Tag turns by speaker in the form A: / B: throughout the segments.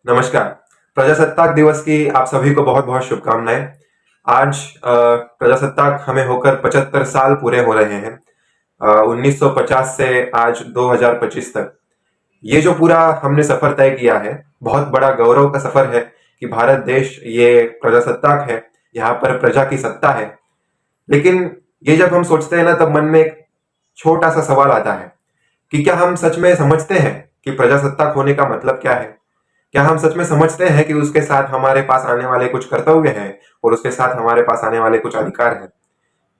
A: नमस्कार। प्रजासत्ताक दिवस की आप सभी को बहुत-बहुत शुभकामनाएँ। आज प्रजासत्ताक हमें होकर 75 साल पूरे हो रहे हैं। 1950 से आज 2025 तक। ये जो पूरा हमने सफ़र तय किया है, बहुत बड़ा गौरव का सफ़र है कि भारत देश ये प्रजासत्ताक है, यहाँ पर प्रजा की सत्ता है। लेकिन ये जब हम सोचते हैं ना तब मन में एक छोटा-सा सवाल आता है कि क्या हम सच में समझते हैं कि प्रजासत्ताक होने का मतलब क्या है? क्या हम सच में समझते हैं कि उसके साथ हमारे पास आने वाले कुछ कर्तव्य हैं और उसके साथ हमारे पास आने वाले कुछ अधिकार हैं?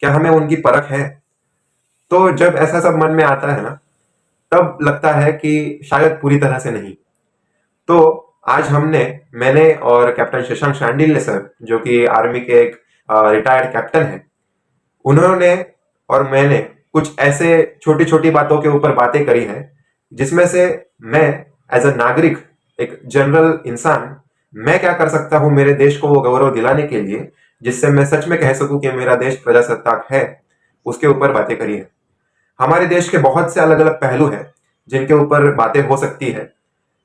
A: क्या हमें उनकी परख है? तो जब ऐसा सब मन में आता है ना, तब लगता है कि शायद पूरी तरह से नहीं। तो आज मैंने और कैप्टन शशांक शांडिल्य सर, जो कि आर्मी के एक रिटायर्ड कैप्टन हैं, उन्होंने और मैंने कुछ ऐसे छोटी-छोटी बातों के ऊपर बातें करी हैं, जिसमें से मैं एज़ अ नागरिक, एक जनरल इंसान, मैं क्या कर सकता हूँ मेरे देश को वो गौरव दिलाने के लिए, जिससे मैं सच में कह सकूँ कि मेरा देश प्रजासत्ताक है, उसके ऊपर बातें करी हैं। हमारे देश के बहुत से अलग-अलग पहलू हैं, जिनके ऊपर बातें हो सकती है,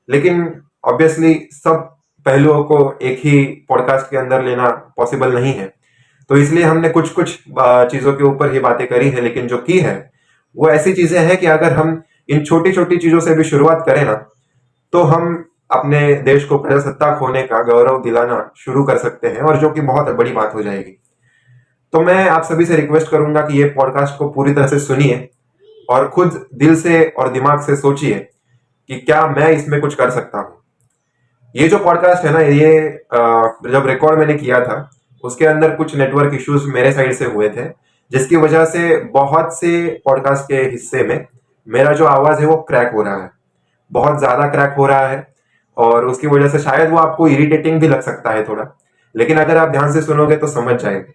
A: लेकिन ऑब्वियसली सब पहलुओं को एक ही पॉडकास्ट के अंदर लेना पॉसिबल नहीं है। तो इसलिए हमने कुछ-कुछ चीज़ों के ऊपर ये बातें करी हैं, लेकिन जो की है, वो ऐसी चीज़ें हैं कि अगर हम इन छोटी-छोटी चीज़ों से भी शुरुआत करें ना, तो हम अपने देश को प्रजासत्ताक होने का गौरव दिलाना शुरू कर सकते हैं और जो कि बहुत बड़ी बात हो जाएगी। तो मैं आप सभी से रिक्वेस्ट करूँगा कि ये पॉडकास्ट को पूरी तरह से सुनिए और खुद दिल से और दिमाग से सोचिए कि क्या मैं इसमें कुछ कर सकता हूँ? ये जो पॉडकास्ट है ना, ये जब रिकॉर्ड मैंने किया था, उसके अंदर कुछ नेटवर्क इश्यूज मेरे साइड से हुए थे, जिसकी वजह से बहुत से पॉडकास्ट के हिस्से में मेरा जो आवाज है वो क्रैक हो रहा है, बहुत ज्यादा क्रैक हो रहा है। और उसकी वजह से शायद वो आपको इरिटेटिंग भी लग सकता है थोड़ा, लेकिन अगर आप ध्यान से सुनोगे तो समझ जाएंगे।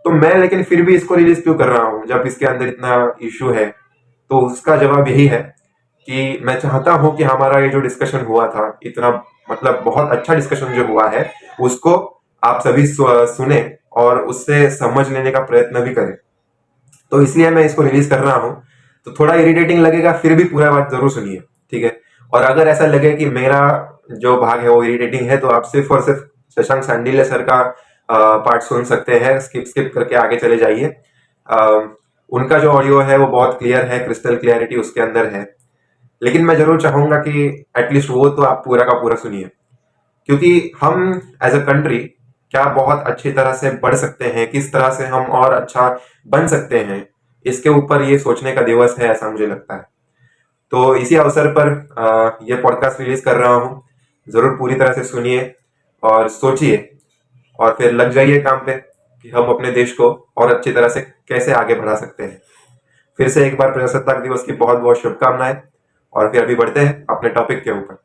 A: तो मैं लेकिन फिर भी इसको रिलीज क्यों कर रहा हूँ जब इसके अंदर इतना इश्यू है? तो उसका जवाब यही है कि मैं चाहता हूं कि हमारा ये जो डिस्कशन हुआ था, इतना मतलब बहुत अच्छा डिस्कशन जो हुआ है, उसको आप सभी सुने और उससे समझ लेने का प्रयत्न भी करें। तो इसलिए मैं इसको रिलीज कर रहा हूँ। तो थोड़ा इरिटेटिंग लगेगा, फिर भी पूरा बात जरूर सुनिए, ठीक है? और अगर ऐसा लगे कि मेरा जो भाग है वो इरिटेटिंग है, तो आप सिर्फ और सिर्फ शशांक सांडिल्य सर का पार्ट सुन सकते हैं, स्किप स्किप करके आगे चले जाइए। अ, उनका जो ऑडियो है वो बहुत क्लियर है, क्रिस्टल क्लियरिटी उसके अंदर है। लेकिन मैं जरूर चाहूंगा कि एटलीस्ट वो तो आप पूरा का पूरा सुनिए, क्योंकि हम एज अ कंट्री क्या बहुत अच्छी तरह से बढ़ सकते हैं, किस तरह से हम और अच्छा बन सकते हैं, इसके ऊपर ये सोचने का दिवस है, ऐसा मुझे लगता है। तो इसी अवसर पर ये पॉडकास्ट रिलीज कर रहा हूँ। जरूर पूरी तरह से सुनिए और सोचिए और फिर लग जाइए काम पे कि हम अपने देश को और अच्छी तरह से कैसे आगे बढ़ा सकते हैं। फिर से एक बार प्रजासत्ताक दिवस की बहुत बहुत शुभकामनाएं। और फिर अभी बढ़ते हैं अपने टॉपिक के ऊपर।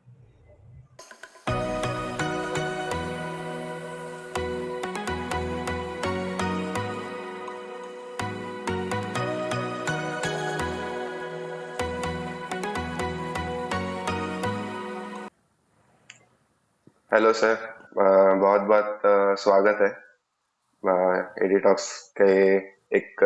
B: Hello sir. बहुत बहुत स्वागत है एडिटॉक्स के। एक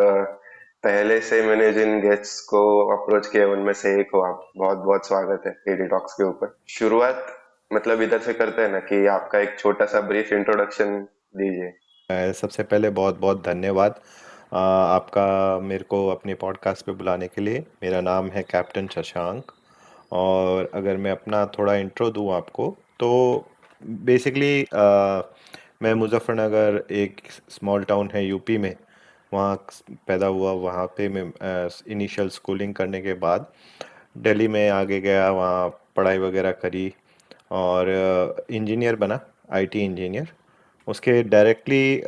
B: पहले से मैंने जिन गेस्ट्स को अप्रोच किया उनमें से एक हो आप। बहुत बहुत स्वागत है एडिटॉक्स के ऊपर। शुरुआत मतलब इधर से करते हैं ना कि आपका एक छोटा सा ब्रीफ इंट्रोडक्शन दीजिए।
C: सबसे पहले बहुत बहुत धन्यवाद आपका मेरे को अपने पॉडकास्ट पे बुलाने के लिए। मेरा नाम है कैप्टन शशांक। और अगर मैं अपना थोड़ा इंट्रो दूं आपको तो बेसिकली मैं मुज़फ़्फ़रनगर, एक स्मॉल टाउन है यूपी में, वहाँ पैदा हुआ। वहाँ पे मैं इनिशियल स्कूलिंग करने के बाद दिल्ली में आगे गया, वहाँ पढ़ाई वगैरह करी और इंजीनियर बना, आईटी इंजीनियर। उसके डायरेक्टली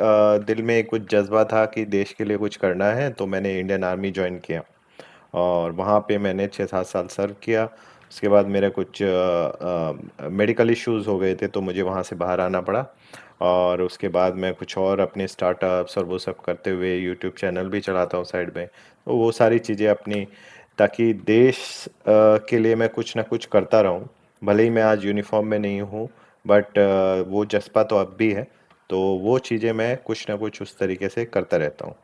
C: दिल में कुछ जज्बा था कि देश के लिए कुछ करना है, तो मैंने इंडियन आर्मी ज्वाइन किया और वहाँ पे मैंने 6-7 साल सर्व किया। उसके बाद मेरे कुछ मेडिकल इश्यूज हो गए थे, तो मुझे वहाँ से बाहर आना पड़ा। और उसके बाद मैं कुछ और अपने स्टार्टअप्स और वो सब करते हुए यूट्यूब चैनल भी चलाता हूँ साइड में। तो वो सारी चीज़ें अपनी, ताकि देश के लिए मैं कुछ ना कुछ करता रहूँ। भले ही मैं आज यूनिफॉर्म में नहीं हूँ, बट वो जज्बा तो अब भी है। तो वो चीज़ें मैं कुछ ना कुछ उस तरीके से करता रहता हूँ।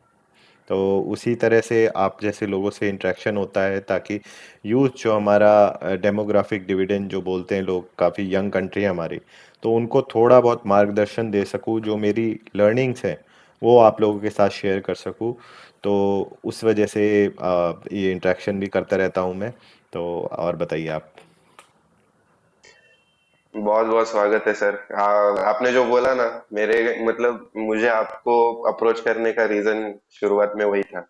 C: तो उसी तरह से आप जैसे लोगों से इंटरेक्शन होता है, ताकि यूथ जो हमारा डेमोग्राफिक डिविडेंड जो बोलते हैं लोग, काफ़ी यंग कंट्री है हमारी, तो उनको थोड़ा बहुत मार्गदर्शन दे सकूँ, जो मेरी लर्निंग्स हैं वो आप लोगों के साथ शेयर कर सकूँ। तो उस वजह से ये इंटरेक्शन भी करता रहता हूँ मैं। तो और बताइए आप।
B: बहुत बहुत स्वागत है सर। आपने जो बोला ना, मेरे मतलब मुझे आपको अप्रोच करने का रीजन शुरुआत में वही था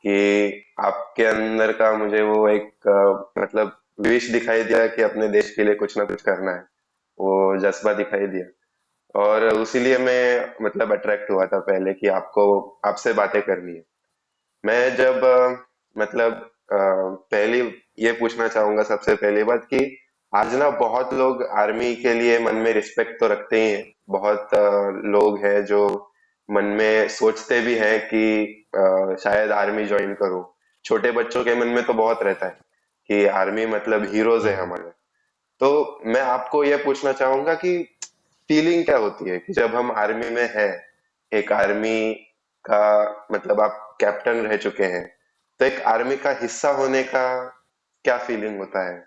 B: कि आपके अंदर का मुझे वो एक मतलब विश दिखाई दिया कि अपने देश के लिए कुछ ना कुछ करना है। वो जज्बा दिखाई दिया, और उसीलिए मैं मतलब अट्रैक्ट हुआ था पहले कि आपको आपसे बातें करनी है। मैं जब मतलब पहली ये पूछना चाहूंगा सबसे पहली बात कि आज ना बहुत लोग आर्मी के लिए मन में रिस्पेक्ट तो रखते ही हैं। बहुत लोग हैं जो मन में सोचते भी हैं कि शायद आर्मी ज्वाइन करूं। छोटे बच्चों के मन में तो बहुत रहता है कि आर्मी मतलब हीरोज है
C: हम्म।
B: हमारे। तो मैं आपको ये पूछना चाहूंगा कि फीलिंग क्या होती है कि जब हम आर्मी में हैं, एक आर्मी का मतलब आप कैप्टन रह चुके हैं, तो एक आर्मी का हिस्सा होने का क्या फीलिंग होता है?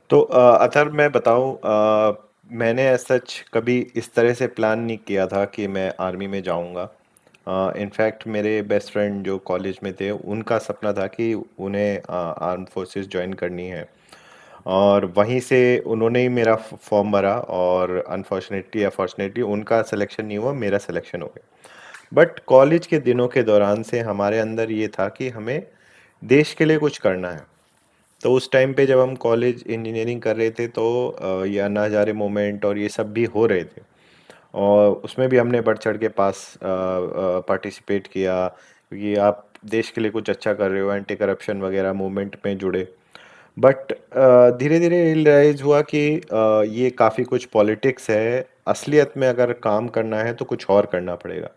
C: तो अगर मैं बताऊं, मैंने सच कभी इस तरह से प्लान नहीं किया था कि मैं आर्मी में जाऊंगा। इनफैक्ट मेरे बेस्ट फ्रेंड जो कॉलेज में थे, उनका सपना था कि उन्हें आर्म फोर्सेस ज्वाइन करनी है, और वहीं से उन्होंने ही मेरा फॉर्म भरा, और अनफॉर्चुनेटली या फॉर्चुनेटली उनका सिलेक्शन नहीं हुआ, मेरा सिलेक्शन हो गया। बट कॉलेज के दिनों के दौरान से हमारे अंदर ये था कि हमें देश के लिए कुछ करना है। तो उस टाइम पे जब हम कॉलेज इंजीनियरिंग कर रहे थे, तो ये अन्ना हजारे मूवमेंट और ये सब भी हो रहे थे, और उसमें भी हमने बढ़ चढ़ के पास पार्टिसिपेट किया, क्योंकि आप देश के लिए कुछ अच्छा कर रहे हो, एंटी करप्शन वगैरह मूवमेंट में जुड़े। बट धीरे धीरे रियलाइज हुआ कि ये काफ़ी कुछ पॉलिटिक्स है, असलियत में अगर काम करना है तो कुछ और करना पड़ेगा।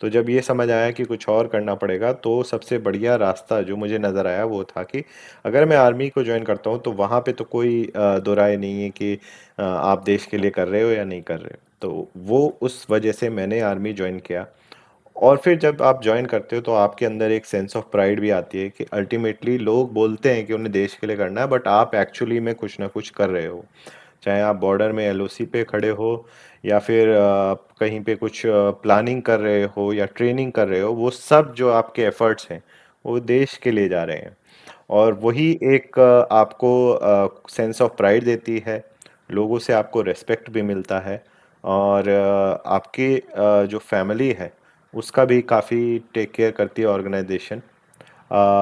C: तो जब ये समझ आया कि कुछ और करना पड़ेगा, तो सबसे बढ़िया रास्ता जो मुझे नज़र आया वो था कि अगर मैं आर्मी को ज्वाइन करता हूँ, तो वहाँ पे तो कोई दो राय नहीं है कि आप देश के लिए कर रहे हो या नहीं कर रहे हो। तो वो उस वजह से मैंने आर्मी ज्वाइन किया। और फिर जब आप ज्वाइन करते हो, तो आपके अंदर एक सेंस ऑफ प्राइड भी आती है कि अल्टीमेटली लोग बोलते हैं कि उन्हें देश के लिए करना है, बट आप एक्चुअली में कुछ ना कुछ कर रहे हो। चाहे आप बॉर्डर में एलओसी पे खड़े हो, या फिर कहीं पे कुछ प्लानिंग कर रहे हो या ट्रेनिंग कर रहे हो, वो सब जो आपके एफर्ट्स हैं वो देश के लिए जा रहे हैं। और वही एक आपको सेंस ऑफ प्राइड देती है, लोगों से आपको रेस्पेक्ट भी मिलता है, और आपकी जो फैमिली है उसका भी काफ़ी टेक केयर करती है ऑर्गेनाइजेशन।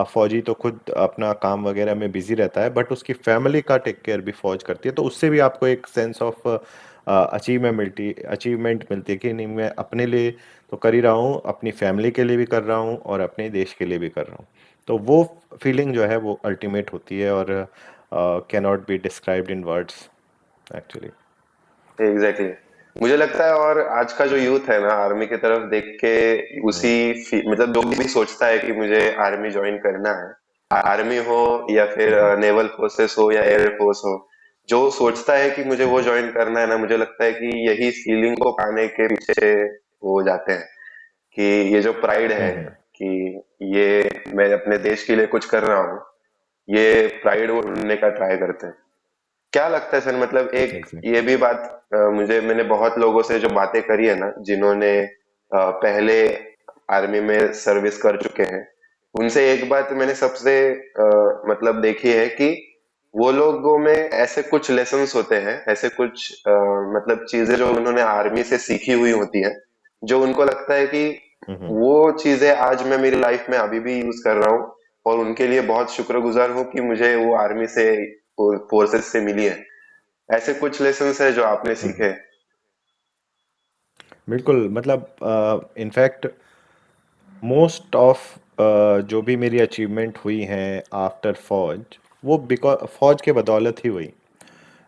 C: फौजी तो खुद अपना काम वगैरह में बिजी रहता है, बट उसकी फैमिली का टेक केयर भी फौज करती है, तो उससे भी आपको एक सेंस ऑफ अचीवमेंट मिलती है कि नहीं, मैं अपने लिए तो कर ही रहा हूँ, अपनी फैमिली के लिए भी कर रहा हूँ और अपने देश के लिए भी कर रहा हूँ। तो वो फीलिंग जो है वो अल्टीमेट होती है, और can not be described in words actually.
B: Exactly exactly. मुझे लगता है, और आज का जो यूथ है ना, आर्मी की तरफ देख के उसी मतलब जो भी सोचता है कि मुझे आर्मी ज्वाइन करना है, आर्मी हो या फिर नेवल फोर्सेस हो या एयर फोर्स हो, जो सोचता है कि मुझे वो ज्वाइन करना है ना, मुझे लगता है कि यही फीलिंग को पाने के पीछे वो जाते हैं कि ये जो प्राइड है कि ये मैं अपने देश के लिए कुछ कर रहा हूँ, ये प्राइड वो ढूंढने का ट्राई करते हैं। क्या लगता है सर, मतलब एक ये
C: एग्जैक्टली।
B: भी बात मैंने बहुत लोगों से जो बातें करी है ना, जिन्होंने पहले आर्मी में सर्विस कर चुके हैं, उनसे एक बात मैंने सबसे मतलब देखी है कि वो लोगों में ऐसे कुछ लेसन्स होते हैं, ऐसे कुछ मतलब चीजें जो उन्होंने आर्मी से सीखी हुई होती है, जो उनको लगता है कि वो चीजें आज मैं मेरी लाइफ में अभी भी यूज कर रहा हूँ, और उनके लिए बहुत शुक्रगुजार हूँ कि मुझे वो आर्मी से फोर्सेस से मिली है। ऐसे कुछ लेसन्स है जो आपने सीखे?
C: बिल्कुल, मतलब इनफैक्ट मोस्ट ऑफ जो भी मेरी अचीवमेंट हुई हैं आफ्टर फौज, वो बिकॉज फौज के बदौलत ही हुई।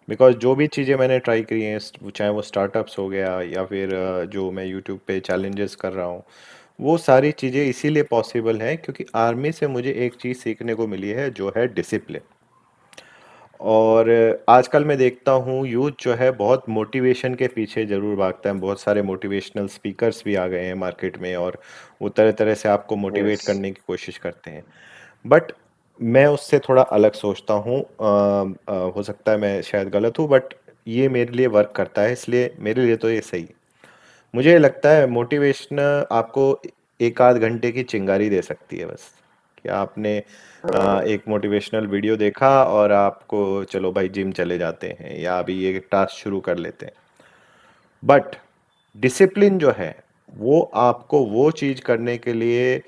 C: बिकॉज जो भी चीज़ें मैंने ट्राई करी हैं, चाहे वो स्टार्टअप्स हो गया, या फिर जो मैं यूट्यूब पे चैलेंजेस कर रहा हूँ, वो सारी चीज़ें इसीलिए पॉसिबल हैं क्योंकि आर्मी से मुझे एक चीज़ सीखने को मिली है, जो है डिसिप्लिन। और आजकल मैं देखता हूँ यूथ जो है बहुत मोटिवेशन के पीछे ज़रूर भागता है। बहुत सारे मोटिवेशनल स्पीकर्स भी आ गए हैं मार्केट में और वो तरह-तरह से आपको
B: यस।
C: मोटिवेट करने की कोशिश करते हैं। बट मैं उससे थोड़ा अलग सोचता हूँ। हो सकता है मैं शायद गलत हूँ, बट ये मेरे लिए वर्क करता है, इसलिए मेरे लिए तो ये सही है। मुझे लगता है मोटिवेशन आपको एक आध घंटे की चिंगारी दे सकती है बस, कि आपने एक मोटिवेशनल वीडियो देखा और आपको चलो भाई जिम चले जाते हैं या अभी ये टास्क शुरू कर लेते हैं। बट डिसिप्लिन जो है वो आपको वो चीज़ करने के लिए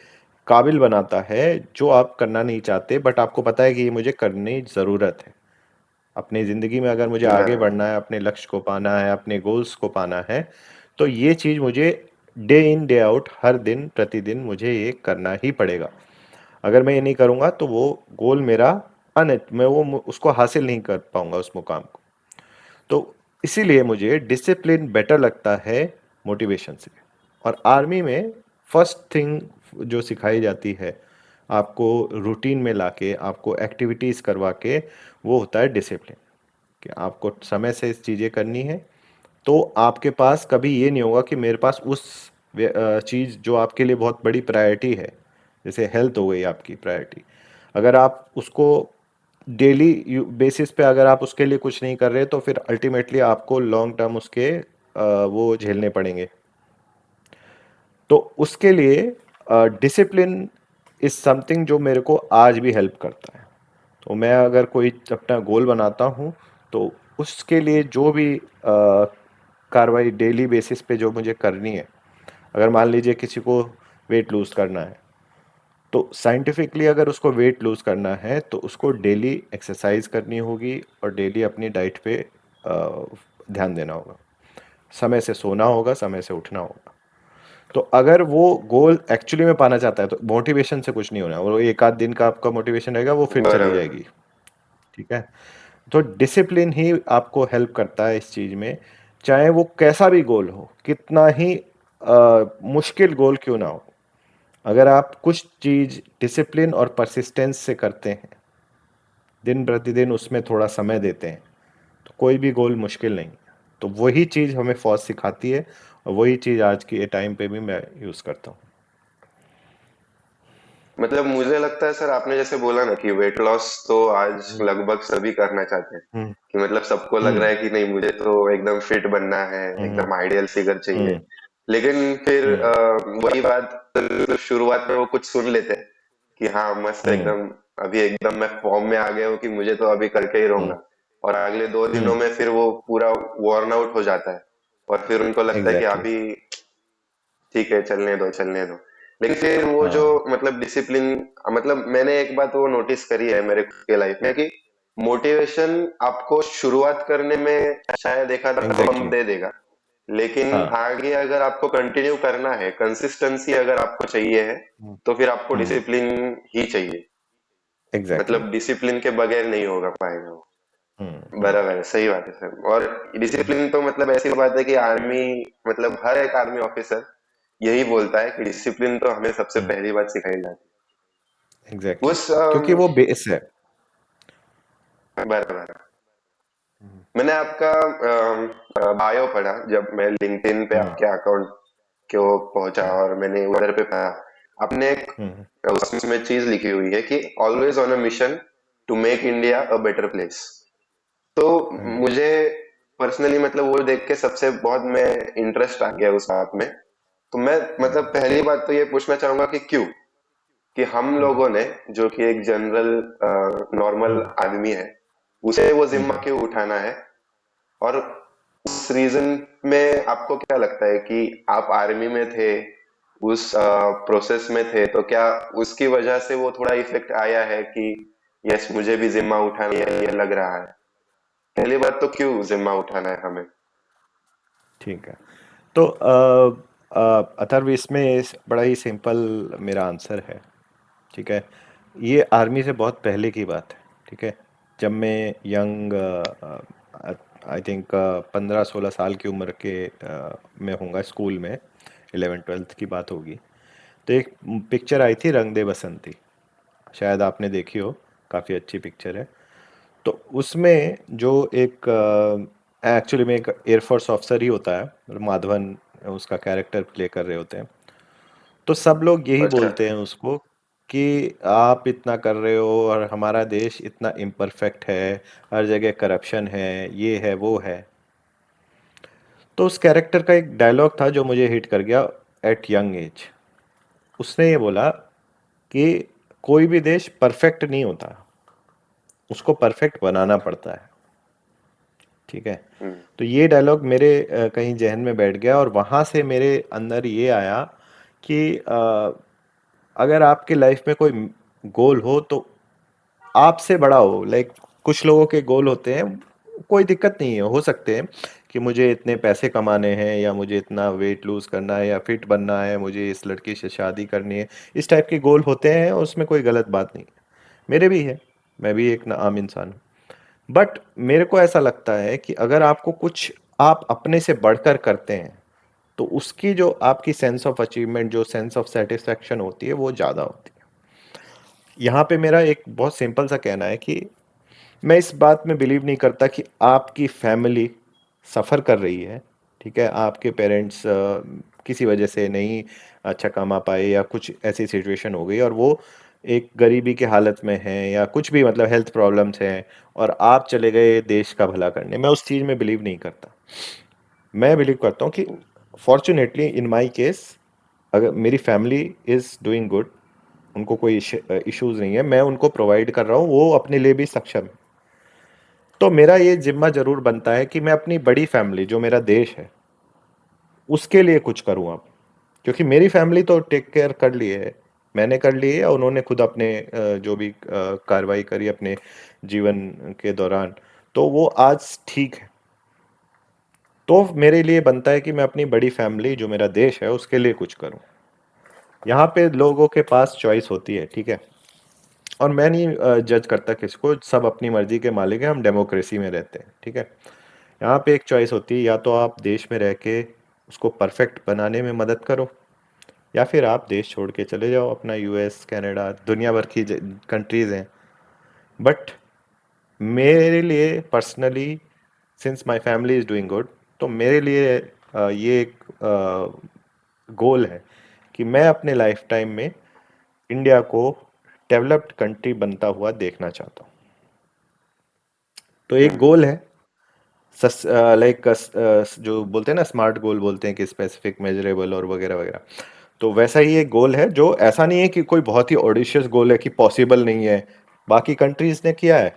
C: काबिल बनाता है जो आप करना नहीं चाहते, बट आपको पता है कि ये मुझे करनी ज़रूरत है। अपनी ज़िंदगी में अगर मुझे आगे
B: बराबर।
C: बढ़ना है, अपने लक्ष्य को पाना है, अपने गोल्स को पाना है, तो ये चीज़ मुझे डे इन डे आउट हर दिन प्रतिदिन मुझे ये करना ही पड़ेगा। अगर मैं ये नहीं करूँगा तो वो गोल मेरा मैं वो उसको हासिल नहीं कर पाऊँगा उस मुकाम को। तो इसीलिए मुझे डिसिप्लिन बेटर लगता है मोटिवेशन से। और आर्मी में फर्स्ट थिंग जो सिखाई जाती है आपको रूटीन में लाके, आपको एक्टिविटीज़ करवा के, वो होता है डिसिप्लिन। कि आपको समय से चीज़ें करनी है, तो आपके पास कभी ये नहीं होगा कि मेरे पास उस चीज़ जो आपके लिए बहुत बड़ी प्रायोरिटी है, जैसे हेल्थ हो गई आपकी प्रायोरिटी, अगर आप उसको डेली बेसिस पे अगर आप उसके लिए कुछ नहीं कर रहे तो फिर अल्टीमेटली आपको लॉन्ग टर्म उसके वो झेलने पड़ेंगे। तो उसके लिए डिसिप्लिन इज समथिंग जो मेरे को आज भी हेल्प करता है। तो मैं अगर कोई अपना गोल बनाता हूँ तो उसके लिए जो भी कार्रवाई डेली बेसिस पे जो मुझे करनी है, अगर मान लीजिए किसी को वेट लूज़ करना है, तो साइंटिफिकली अगर उसको वेट लूज़ करना है तो उसको डेली एक्सरसाइज करनी होगी और डेली अपनी डाइट पे ध्यान देना होगा, समय से सोना होगा, समय से उठना होगा। तो अगर वो गोल एक्चुअली में पाना चाहता है तो मोटिवेशन से कुछ नहीं होना, वो एक आध दिन का आपका मोटिवेशन रहेगा वो फिर चली
B: बराबर।
C: जाएगी। ठीक है। तो डिसिप्लिन ही आपको हेल्प करता है इस चीज़ में, चाहे वो कैसा भी गोल हो, कितना ही मुश्किल गोल क्यों ना हो। अगर आप कुछ चीज़ डिसिप्लिन और परसिस्टेंस से करते हैं, दिन प्रतिदिन उसमें थोड़ा समय देते हैं, तो कोई भी गोल मुश्किल नहीं। तो वही चीज़ हमें फौज सिखाती है और वही चीज़ आज के टाइम पे भी मैं यूज़ करता हूँ।
B: मतलब मुझे लगता है सर, आपने जैसे बोला ना कि वेट लॉस तो आज
C: हम्म
B: लगभग सभी करना चाहते हैं,
C: हम्म
B: कि मतलब सबको लग रहा
C: हम्म
B: है कि नहीं मुझे तो एकदम फिट बनना है,
C: हम्म
B: एकदम आइडियल फिगर चाहिए।
C: हम्म
B: लेकिन फिर
C: हम्म
B: वही बात, तो शुरुआत में वो कुछ सुन लेते हैं कि हाँ मस्त
C: हम्म
B: एकदम, अभी एकदम मैं फॉर्म में आ गया हूँ कि मुझे तो अभी करके ही
C: हम्म
B: रहूंगा। और अगले 2 दिनों
C: हम्म
B: में फिर वो पूरा वर्न आउट हो जाता है, और फिर उनको लगता है कि
C: एग्जैक्टली।
B: अभी ठीक है, चलने दो चलने दो। लेकिन फिर वो जो
C: हाँ।
B: मतलब डिसिप्लिन, मतलब मैंने एक बात वो नोटिस करी है मेरे खुद के लाइफ में कि मोटिवेशन आपको शुरुआत करने में शायद एक आधा पंप
C: एग्जैक्टली।
B: दे देगा, लेकिन
C: हाँ।
B: आगे अगर आपको कंटिन्यू करना है, कंसिस्टेंसी अगर आपको चाहिए है,
C: हम्म
B: तो फिर आपको
C: हम्म
B: डिसिप्लिन ही चाहिए।
C: एग्जैक्टली।
B: मतलब डिसिप्लिन के बगैर नहीं होगा पाएगा वो।
C: हम्म।
B: बराबर है, सही बात है सर। और डिसिप्लिन तो मतलब ऐसी बात है कि आर्मी, मतलब हर एक आर्मी ऑफिसर यही बोलता है कि डिसिप्लिन तो हमें सबसे
C: हम्म
B: पहली बात सिखाई जाती है
C: एग्जैक्टली।
B: उस
C: क्योंकि वो बेस है।
B: बराबर।
C: हम्म
B: मैंने आपका बायो पढ़ा जब मैं लिंक्डइन पे
C: हम्म
B: आपके अकाउंट को पहुंचा,
C: हम्म
B: और मैंने उधर पे पढ़ा, आपने एक
C: हम्म
B: उसमें चीज लिखी हुई है कि always on a mission to make India a better place. तो
C: हम्म
B: मुझे पर्सनली मतलब वो देख के सबसे बहुत मैं इंटरेस्ट आ गया उस बात में। तो मैं मतलब
C: हम्म
B: पहली बात तो ये पूछना चाहूंगा कि क्यों, कि हम
C: हम्म
B: लोगों ने, जो कि एक जनरल नॉर्मल
C: हम्म
B: आदमी है, उसे वो जिम्मा
C: हम्म
B: क्यों उठाना है। और उस रीजन में आपको क्या लगता है कि आप आर्मी में थे, उस प्रोसेस में थे, तो क्या उसकी वजह से वो थोड़ा इफेक्ट आया है कि यस मुझे भी जिम्मा उठाना है, ये लग रहा है। पहली बात तो क्यों जिम्मा उठाना है हमें।
C: ठीक है। तो अथर्व, इसमें बड़ा ही सिंपल मेरा आंसर है। ठीक है। ये आर्मी से बहुत पहले की बात है। ठीक है। जब मैं यंग, आई थिंक 15-16 साल की उम्र के में होऊंगा, स्कूल में 11th-12th की बात होगी। तो एक पिक्चर आई थी, रंग दे बसंती। शायद आपने देखी हो, काफ़ी अच्छी पिक्चर है। तो उसमें जो एक एक्चुअली में एक एयरफोर्स ऑफिसर ही होता है, माधवन उसका कैरेक्टर प्ले कर रहे होते हैं। तो सब लोग यही
B: अच्छा।
C: बोलते हैं उसको कि आप इतना कर रहे हो और हमारा देश इतना इम्परफेक्ट है, हर जगह करप्शन है, ये है वो है। तो उस कैरेक्टर का एक डायलॉग था जो मुझे हिट कर गया एट यंग एज। उसने ये बोला कि कोई भी देश परफेक्ट नहीं होता, उसको परफेक्ट बनाना पड़ता है। ठीक है।
B: हम्म।
C: तो ये डायलॉग मेरे कहीं जहन में बैठ गया और वहाँ से मेरे अंदर ये आया कि अगर आपके लाइफ में कोई गोल हो तो आपसे बड़ा हो, लाइक कुछ लोगों के गोल होते हैं, कोई दिक्कत नहीं है, हो सकते हैं कि मुझे इतने पैसे कमाने हैं या मुझे इतना वेट लूज करना है या फिट बनना है, मुझे इस लड़की से शादी करनी है। इस टाइप के गोल होते हैं और उसमें कोई गलत बात नहीं है, मेरे भी है, मैं भी एक ना आम इंसान हूँ। बट मेरे को ऐसा लगता है कि अगर आपको कुछ आप अपने से बढ़कर करते हैं तो उसकी जो आपकी सेंस ऑफ अचीवमेंट, जो सेंस ऑफ सेटिस्फैक्शन होती है, वो ज़्यादा होती है। यहाँ पे मेरा एक बहुत सिंपल सा कहना है कि मैं इस बात में बिलीव नहीं करता कि आपकी फैमिली सफ़र कर रही है। ठीक है, आपके पेरेंट्स किसी वजह से नहीं अच्छा कमा पाए या कुछ ऐसी सिचुएशन हो गई और वो एक गरीबी की हालत में हैं या कुछ भी, मतलब हेल्थ प्रॉब्लम्स हैं, और आप चले गए देश का भला करने। मैं उस चीज़ में बिलीव नहीं करता। मैं बिलीव करता हूँ कि फॉर्चुनेटली इन माई केस, अगर मेरी फैमिली इज़ डूइंग गुड, उनको कोई इश्यूज़ नहीं है, मैं उनको प्रोवाइड कर रहा हूँ, वो अपने लिए भी सक्षम है। तो मेरा ये जिम्मा जरूर बनता है कि मैं अपनी बड़ी फैमिली जो मेरा देश है उसके लिए कुछ करूं अब, क्योंकि मेरी फैमिली तो टेक केयर कर ली है, मैंने कर ली है या उन्होंने खुद अपने जो भी कार्रवाई करी अपने जीवन के दौरान, तो वो आज ठीक है। तो मेरे लिए बनता है कि मैं अपनी बड़ी फैमिली जो मेरा देश है उसके लिए कुछ करूं। यहाँ पे लोगों के पास चॉइस होती है, ठीक है, और मैं नहीं जज करता किसको, सब अपनी मर्जी के मालिक हैं, हम डेमोक्रेसी में रहते हैं। ठीक है, यहाँ पे एक चॉइस होती है, या तो आप देश में रह के उसको परफेक्ट बनाने में मदद करो, या फिर आप देश छोड़ के चले जाओ अपना यूएस कनाडा दुनिया भर की कंट्रीज़ हैं। बट मेरे लिए personally, since my family is doing good, तो मेरे लिए ये एक गोल है कि मैं अपने लाइफ टाइम में इंडिया को डेवलप्ड कंट्री बनता हुआ देखना चाहता हूँ। तो एक
B: हम्म।
C: गोल है, लाइक जो बोलते हैं ना स्मार्ट गोल, बोलते हैं कि स्पेसिफिक, मेजरेबल और वगैरह वगैरह। तो वैसा ही एक गोल है, जो ऐसा नहीं है कि कोई बहुत ही ऑडिशियस गोल है कि पॉसिबल नहीं है, बाकी कंट्रीज ने किया है।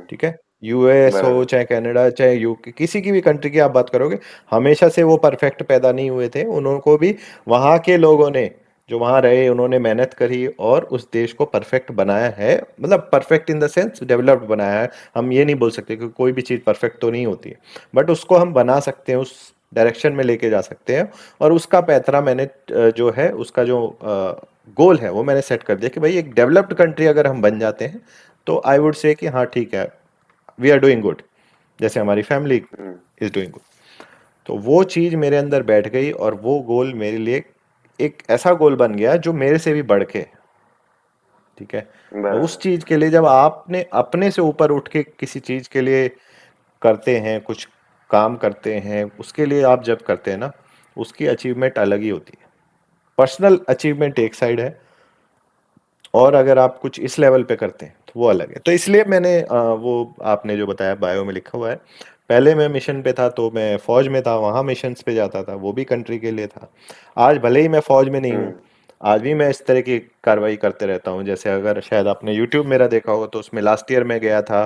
C: ठीक है, यूएस हो
B: बराबर।
C: चाहे कनाडा चाहे यूके, किसी की भी कंट्री की आप बात करोगे, हमेशा से वो परफेक्ट पैदा नहीं हुए थे, उनको भी वहाँ के लोगों ने जो वहाँ रहे उन्होंने मेहनत करी और उस देश को परफेक्ट बनाया है, मतलब perfect in the sense developed बनाया है। हम ये नहीं बोल सकते कि कोई भी चीज़ परफेक्ट तो नहीं होती है, बट उसको हम बना सकते हैं, उस डायरेक्शन में लेके जा सकते हैं। और उसका पैतरा मैंने जो है उसका जो गोल है वो मैंने सेट कर दिया कि भाई एक डेवलप्ड कंट्री अगर हम बन जाते हैं तो आई वुड से कि हाँ ठीक है, वी आर डूइंग गुड, जैसे हमारी family
B: hmm.
C: Is doing good. तो वो चीज़ मेरे अंदर बैठ गई और वो गोल मेरे लिए एक ऐसा गोल बन गया जो मेरे से भी बढ़ के है। ठीक है, और उस
B: बराबर।
C: चीज़ के लिए जब आपने अपने से ऊपर उठ के किसी चीज़ के लिए करते हैं, कुछ काम करते हैं, उसके लिए आप जब करते हैं ना, उसकी अचीवमेंट अलग ही होती है। पर्सनल अचीवमेंट एक साइड है, और अगर आप कुछ इस लेवल पे करते हैं तो वो अलग है। तो इसलिए मैंने वो आपने जो बताया बायो में लिखा हुआ है, पहले मैं मिशन पे था तो मैं फौज में था, वहाँ मिशंस पे जाता था, वो भी कंट्री के लिए था। आज भले ही मैं फौज में नहीं हूँ,
B: हम्म।
C: आज भी मैं इस तरह की कार्रवाई करते रहता हूँ। जैसे अगर शायद आपने यूट्यूब मेरा देखा होगा तो उसमें लास्ट ईयर मैं गया था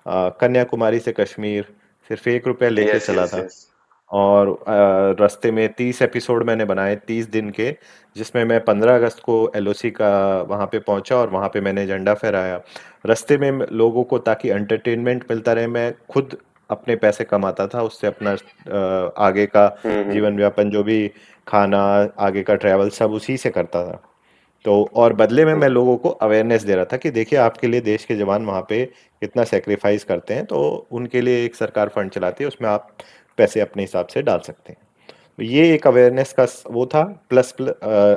C: कन्याकुमारी से कश्मीर, सिर्फ 1 रुपया लेके
B: यस,
C: चला
B: यस,
C: था।
B: यस।
C: और रास्ते में 30 एपिसोड मैंने बनाए 30 दिन के, जिसमें मैं 15 अगस्त को एलओसी का वहाँ पे पहुँचा और वहाँ पे मैंने झंडा फहराया। रास्ते में लोगों को ताकि एंटरटेनमेंट मिलता रहे, मैं खुद अपने पैसे कमाता था, उससे अपना आगे का जीवन व्यापन, जो भी खाना, आगे का ट्रैवल, सब उसी से करता था। तो और बदले में मैं
B: हम्म।
C: लोगों को अवेयरनेस दे रहा था कि देखिए आपके लिए देश के जवान वहाँ पे कितना सेक्रीफाइस करते हैं, तो उनके लिए एक सरकार फंड चलाती है, उसमें आप पैसे अपने हिसाब से डाल सकते हैं। तो ये एक अवेयरनेस का वो था,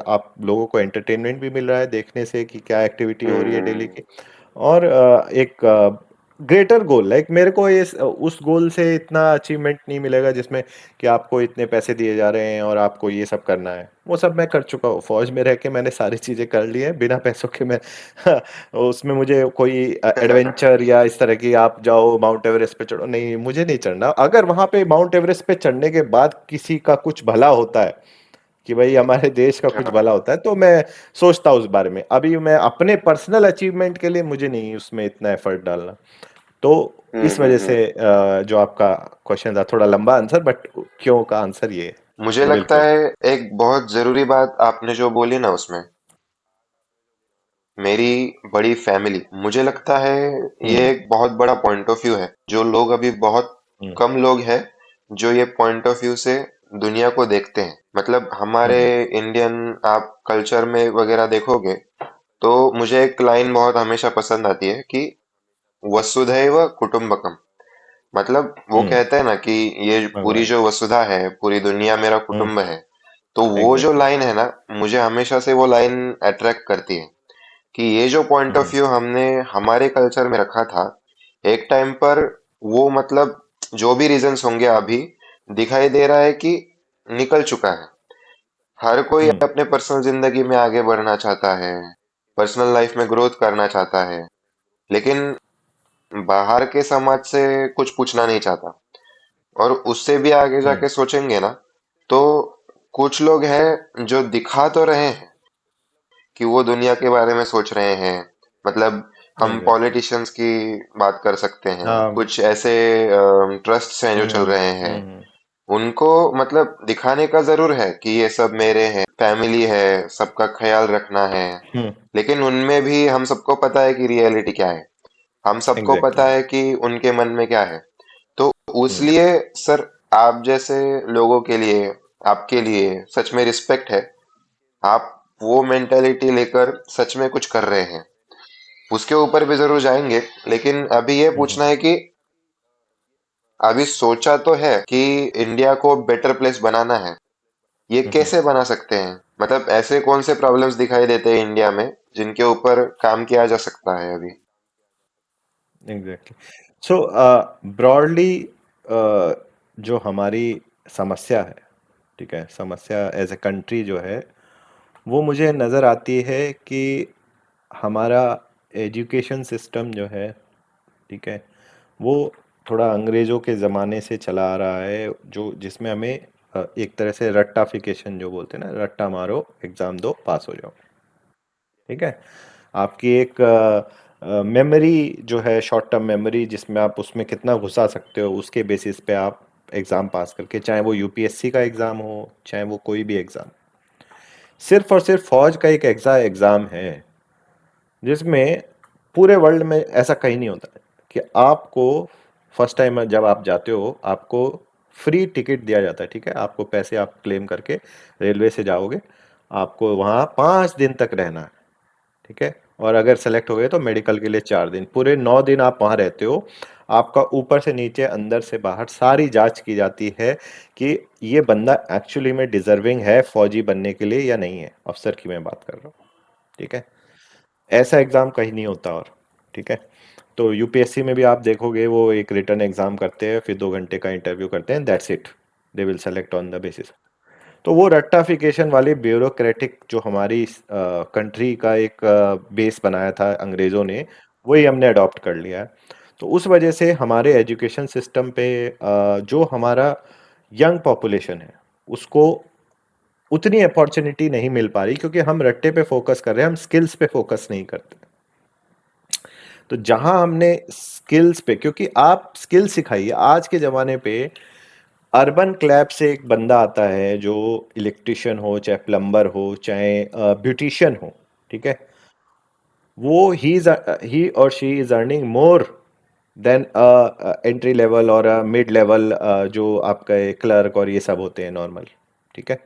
C: आप लोगों को एंटरटेनमेंट भी मिल रहा है देखने से कि क्या एक्टिविटी हो रही है डेली
B: हम्म।
C: की। और एक ग्रेटर गोल, लाइक मेरे को ये उस गोल से इतना अचीवमेंट नहीं मिलेगा जिसमें कि आपको इतने पैसे दिए जा रहे हैं और आपको ये सब करना है। वो सब मैं कर चुका हूँ, फौज में रह के मैंने सारी चीजें कर ली हैं बिना पैसों के। मैं उसमें मुझे कोई एडवेंचर या इस तरह की आप जाओ माउंट एवरेस्ट पे चढ़ो, नहीं, मुझे नहीं चढ़ना। अगर वहां पे माउंट एवरेस्ट पे चढ़ने के बाद किसी का कुछ भला होता है, कि भाई हमारे देश का कुछ
B: हाँ।
C: भला होता है, तो मैं सोचता हूँ उस बारे में। अभी मैं अपने पर्सनल अचीवमेंट के लिए मुझे नहीं उसमें इतना एफर्ट डालना। तो इस वजह से
B: हम्म।
C: जो आपका क्वेश्चन था, थोड़ा लंबा आंसर, बट क्यों का आंसर ये
B: मुझे
C: है।
B: लगता
C: बिल्कुल।
B: है एक बहुत जरूरी बात आपने जो बोली ना उसमें, मेरी बड़ी फैमिली, मुझे लगता है ये
C: हम्म।
B: एक बहुत बड़ा पॉइंट ऑफ व्यू है जो लोग अभी बहुत
C: हम्म।
B: कम लोग हैं जो ये पॉइंट ऑफ व्यू से दुनिया को देखते हैं। मतलब हमारे
C: हम्म।
B: इंडियन आप कल्चर में वगैरह देखोगे तो मुझे एक लाइन बहुत हमेशा पसंद आती है कि वसुधैव कुटुंबकम। मतलब वो
C: हम्म।
B: कहते हैं ना कि ये पूरी
C: भगवान।
B: जो वसुधा है, पूरी दुनिया मेरा
C: हम्म।
B: कुटुंब है। तो वो जो
C: एग्जैक्टली।
B: लाइन है ना, मुझे हमेशा से वो लाइन अट्रैक्ट करती है कि ये जो पॉइंट ऑफ
C: हम्म।
B: व्यू हमने हमारे कल्चर में रखा था एक टाइम पर, वो मतलब जो भी रीजंस होंगे अभी दिखाई दे रहा है कि निकल चुका है। हर कोई
C: हम्म।
B: अपने पर्सनल जिंदगी में आगे बढ़ना चाहता है, पर्सनल लाइफ में ग्रोथ करना चाहता है, लेकिन बाहर के समाज से कुछ पूछना नहीं चाहता। और उससे भी आगे
C: हम्म।
B: जाके सोचेंगे ना, तो कुछ लोग हैं जो दिखा तो रहे हैं कि वो दुनिया के बारे में सोच रहे हैं। मतलब हम
C: एग्जैक्टली।
B: पॉलिटिशियंस की बात कर सकते हैं,
C: हाँ।
B: कुछ ऐसे ट्रस्ट्स हैं जो चल
C: हम्म।
B: रहे हैं।
C: हम्म।
B: उनको मतलब दिखाने का जरूर है कि ये सब मेरे हैं, फैमिली है, सबका ख्याल रखना है।
C: हम्म।
B: लेकिन उनमें भी हम सबको पता है कि रियलिटी क्या है। हम सबको पता
C: एग्जैक्टली।
B: है कि उनके मन में क्या है। तो
C: हम्म।
B: उसलिए सर, आप जैसे लोगों के लिए, आपके लिए सच में रिस्पेक्ट है। आप वो मेंटेलिटी लेकर सच में कुछ कर रहे हैं। उसके ऊपर भी जरूर जाएंगे, लेकिन अभी ये
C: हम्म।
B: पूछना है कि अभी सोचा तो है कि इंडिया को बेटर प्लेस बनाना है। ये
C: हम्म।
B: कैसे बना सकते हैं? मतलब ऐसे कौन से प्रॉब्लम्स दिखाई देते हैं इंडिया में जिनके ऊपर काम किया जा सकता है अभी?
C: एग्जैक्टली। सो ब्रॉडली जो हमारी समस्या है, ठीक है, समस्या एज ए कंट्री जो है, वो मुझे नज़र आती है कि हमारा एजुकेशन सिस्टम जो है, ठीक है, वो थोड़ा अंग्रेज़ों के ज़माने से चला आ रहा है, जो जिसमें हमें एक तरह से रट्टाफिकेशन जो बोलते हैं ना, रट्टा मारो, एग्ज़ाम दो, पास हो जाओ, ठीक है। आपकी एक मेमोरी जो है, शॉर्ट टर्म मेमोरी, जिसमें आप उसमें कितना घुसा सकते हो, उसके बेसिस पे आप एग्ज़ाम पास करके, चाहे वो यूपीएससी का एग्ज़ाम हो, चाहे वो कोई भी एग्ज़ाम, सिर्फ और सिर्फ फौज का एक एग्ज़ाम है जिसमें पूरे वर्ल्ड में ऐसा कहीं नहीं होता है कि आपको फर्स्ट टाइम जब आप जाते हो आपको फ्री टिकट दिया जाता है, ठीक है, आपको पैसे आप क्लेम करके रेलवे से जाओगे, आपको वहाँ 5 दिन तक रहना है, ठीक है। और अगर सेलेक्ट हो गए तो मेडिकल के लिए 4 दिन, पूरे 9 दिन आप वहाँ रहते हो। आपका ऊपर से नीचे, अंदर से बाहर सारी जांच की जाती है कि ये बंदा एक्चुअली में डिजर्विंग है फौजी बनने के लिए या नहीं है, अफसर की मैं बात कर रहा हूँ, ठीक है। ऐसा एग्ज़ाम कहीं नहीं होता। और ठीक है, तो यूपीएससी में भी आप देखोगे वो एक रिटर्न एग्ज़ाम करते हैं, फिर 2 घंटे का इंटरव्यू करते हैं, that's it, they will select on the basis. तो वो रट्टाफिकेशन वाली ब्यूरोक्रेटिक जो हमारी कंट्री का एक बेस बनाया था अंग्रेज़ों ने, वही हमने अडॉप्ट कर लिया है। तो उस वजह से हमारे एजुकेशन सिस्टम पे जो हमारा यंग पॉपुलेशन है, उसको उतनी अपॉर्चुनिटी नहीं मिल पा रही, क्योंकि हम रट्टे पे फोकस कर रहे हैं, हम स्किल्स पे फोकस नहीं करते। तो जहां हमने स्किल्स पे, क्योंकि आप स्किल सिखाइए आज के ज़माने पे, अर्बन क्लैब से एक बंदा आता है जो इलेक्ट्रिशियन हो, चाहे प्लम्बर हो, चाहे ब्यूटिशियन हो, ठीक है, वो ही और she is earning more than entry level और मिड लेवल जो आपका क्लर्क और ये सब होते हैं नॉर्मल, ठीक है।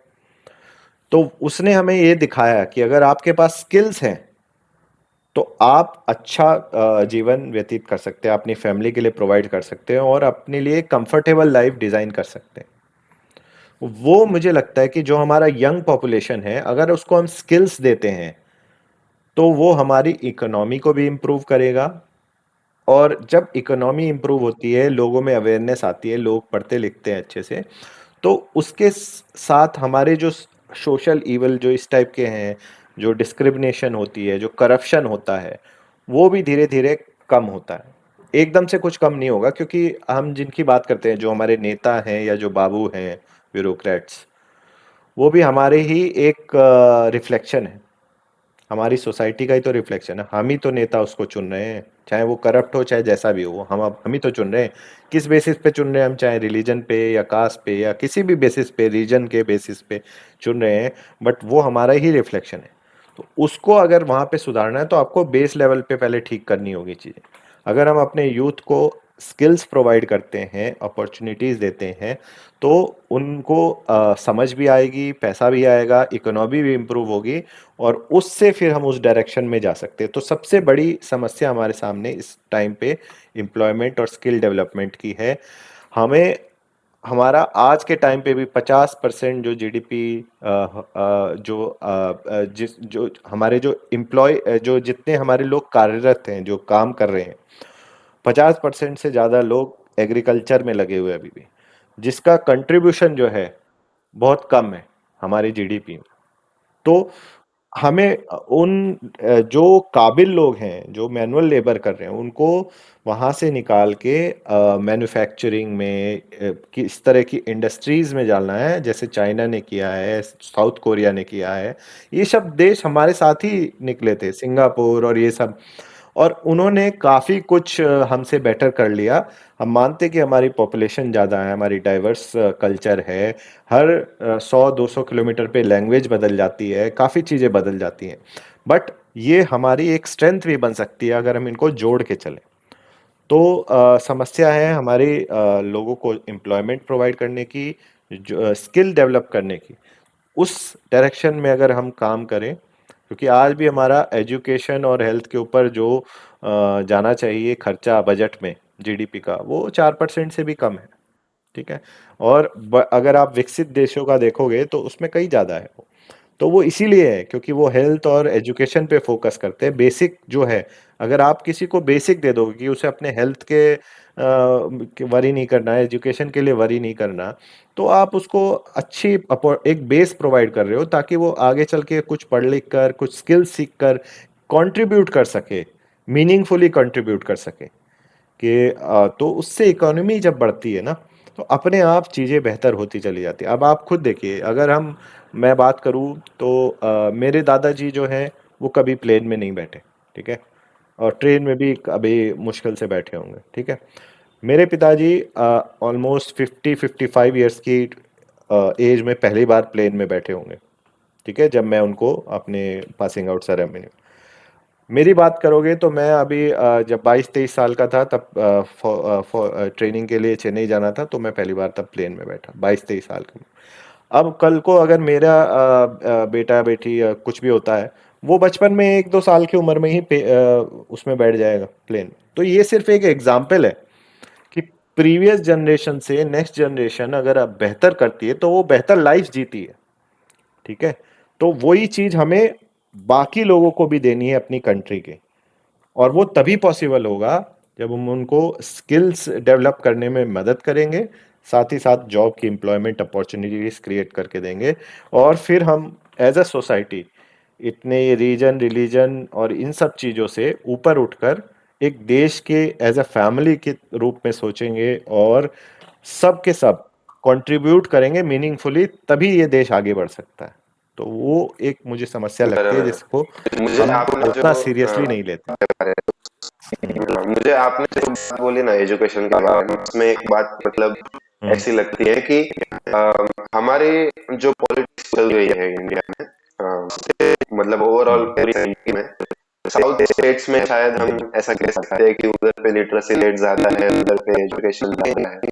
C: तो उसने हमें ये दिखाया कि अगर आपके पास स्किल्स हैं तो आप अच्छा जीवन व्यतीत कर सकते हैं, अपनी फैमिली के लिए प्रोवाइड कर सकते हैं और अपने लिए कंफर्टेबल लाइफ डिज़ाइन कर सकते हैं। वो मुझे लगता है कि जो हमारा यंग पॉपुलेशन है, अगर उसको हम स्किल्स देते हैं तो वो हमारी इकोनॉमी को भी इम्प्रूव करेगा और जब इकोनॉमी इम्प्रूव होती है, लोगों में अवेयरनेस आती है, लोग पढ़ते लिखते हैं अच्छे से, तो उसके साथ हमारे जो सोशल इवल जो इस टाइप के हैं, जो डिस्क्रिमिनेशन होती है, जो करप्शन होता है, वो भी धीरे धीरे कम होता है। एकदम से कुछ कम नहीं होगा, क्योंकि हम जिनकी बात करते हैं, जो हमारे नेता हैं या जो बाबू हैं, ब्यूरोक्रेट्स, वो भी हमारे ही एक रिफ्लेक्शन है, हमारी सोसाइटी का ही तो रिफ्लेक्शन है। हम ही तो नेता उसको चुन रहे हैं, चाहे वो करप्ट हो चाहे जैसा भी हो, हम ही तो चुन रहे हैं। किस बेसिस पे चुन रहे हैं हम? चाहे रिलीजन पे या कास्ट पे या किसी भी बेसिस पे, रीजन के बेसिस पे चुन रहे हैं, बट वो हमारा ही रिफ्लेक्शन है। तो उसको अगर वहाँ पे सुधारना है तो आपको बेस लेवल पे पहले ठीक करनी होगी चीज़ें। अगर हम अपने यूथ को स्किल्स प्रोवाइड करते हैं, अपॉर्चुनिटीज़ देते हैं, तो उनको समझ भी आएगी, पैसा भी आएगा, इकोनॉमी भी इम्प्रूव होगी, और उससे फिर हम उस डायरेक्शन में जा सकते हैं। तो सबसे बड़ी समस्या हमारे सामने इस टाइम पे एम्प्लॉयमेंट और स्किल डेवलपमेंट की है। हमें हमारा आज के टाइम पे भी 50% जो जीडीपी जिस जो हमारे जो एम्प्लॉय जो जितने हमारे लोग कार्यरत हैं, जो काम कर रहे हैं, 50% से ज़्यादा लोग एग्रीकल्चर में लगे हुए हैं अभी भी, जिसका कंट्रीब्यूशन जो है बहुत कम है हमारी जीडीपी में। तो हमें जो काबिल लोग हैं, जो मैनुअल लेबर कर रहे हैं, उनको वहाँ से निकाल के मैन्युफैक्चरिंग में, किस तरह की इंडस्ट्रीज में डालना है, जैसे चाइना ने किया है, साउथ कोरिया ने किया है। ये सब देश हमारे साथ ही निकले थे, सिंगापुर और ये सब, और उन्होंने काफ़ी कुछ हमसे बेटर कर लिया। हम मानते कि हमारी पॉपुलेशन ज़्यादा है, हमारी डाइवर्स कल्चर है, हर 100-200 किलोमीटर पे लैंग्वेज बदल जाती है, काफ़ी चीज़ें बदल जाती हैं, बट ये हमारी एक स्ट्रेंथ भी बन सकती है अगर हम इनको जोड़ के चलें। तो समस्या है हमारी लोगों को एम्प्लॉयमेंट प्रोवाइड करने की, जो स्किल डेवलप करने की। उस डायरेक्शन में अगर हम काम करें, क्योंकि आज भी हमारा एजुकेशन और हेल्थ के ऊपर जो जाना चाहिए खर्चा बजट में जीडीपी का, वो 4% से भी कम है। ठीक है। और अगर आप विकसित देशों का देखोगे तो उसमें कहीं ज़्यादा है वो। तो वो इसीलिए है क्योंकि वो हेल्थ और एजुकेशन पे फोकस करते हैं। बेसिक जो है, अगर आप किसी को बेसिक दे दोगे कि उसे अपने हेल्थ के वरी नहीं करना है, एजुकेशन के लिए वरी नहीं करना, तो आप उसको अच्छी एक बेस प्रोवाइड कर रहे हो, ताकि वो आगे चल के कुछ पढ़ लिख कर, कुछ स्किल सीख कर कंट्रीब्यूट कर सके, मीनिंगफुली कंट्रीब्यूट कर सके। कि तो उससे इकोनॉमी जब बढ़ती है ना, तो अपने आप चीज़ें बेहतर होती चली जाती है। अब आप खुद देखिए, अगर मैं बात करूँ तो मेरे दादाजी जो हैं वो कभी प्लेन में नहीं बैठे, ठीक है, और ट्रेन में भी कभी मुश्किल से बैठे होंगे, ठीक है। मेरे पिताजी ऑलमोस्ट 50-55 ईयर्स की एज में पहली बार प्लेन में बैठे होंगे, ठीक है, जब मैं उनको अपने पासिंग आउट सेरेमनी, मेरी बात करोगे तो मैं अभी जब 22-23 साल का था, तब ट्रेनिंग के लिए चेन्नई जाना था, तो मैं पहली बार तब प्लेन में बैठा 22-23 साल का। अब कल को अगर मेरा बेटा बेटी या कुछ भी होता है, वो बचपन में 1-2 साल की उम्र में ही उसमें बैठ जाएगा प्लेन। तो ये सिर्फ एक एग्जाम्पल है कि प्रीवियस जनरेशन से नेक्स्ट जनरेशन अगर अब बेहतर करती है तो वो बेहतर लाइफ जीती है, ठीक है। तो वही चीज हमें बाकी लोगों को भी देनी है अपनी कंट्री के, और वो तभी पॉसिबल होगा जब हम उनको स्किल्स डेवलप करने में मदद करेंगे, साथ ही साथ जॉब की एम्प्लॉयमेंट अपॉर्चुनिटीज क्रिएट करके देंगे, और फिर हम एज अ सोसाइटी इतने ये रीजन रिलीजन और इन सब चीज़ों से ऊपर उठकर एक देश के एज अ फैमिली के रूप में सोचेंगे, और सब के सब कंट्रीब्यूट करेंगे मीनिंगफुली, तभी ये देश आगे बढ़ सकता है। तो वो एक मुझे समस्या लगती है
B: बराबर
C: जिसको
B: है। मुझे
C: हम
B: आपने
C: उतना
B: जो
C: सीरियसली नहीं लेते। हम्म।
B: मुझे आपने जो बात बोली ना एजुकेशन के बारे में, उसमें एक बात मतलब
C: हम्म।
B: ऐसी लगती है कि हमारी जो पॉलिटिक्स चल रही है इंडिया में, मतलब ओवरऑल
C: हम्म।
B: पूरी कंट्री में, साउथ स्टेट्स में शायद हम ऐसा कह सकते हैं कि उधर पे लिटरेसी रेट ज्यादा है, उधर पे एजुकेशन ज्यादा है,
C: हम्म।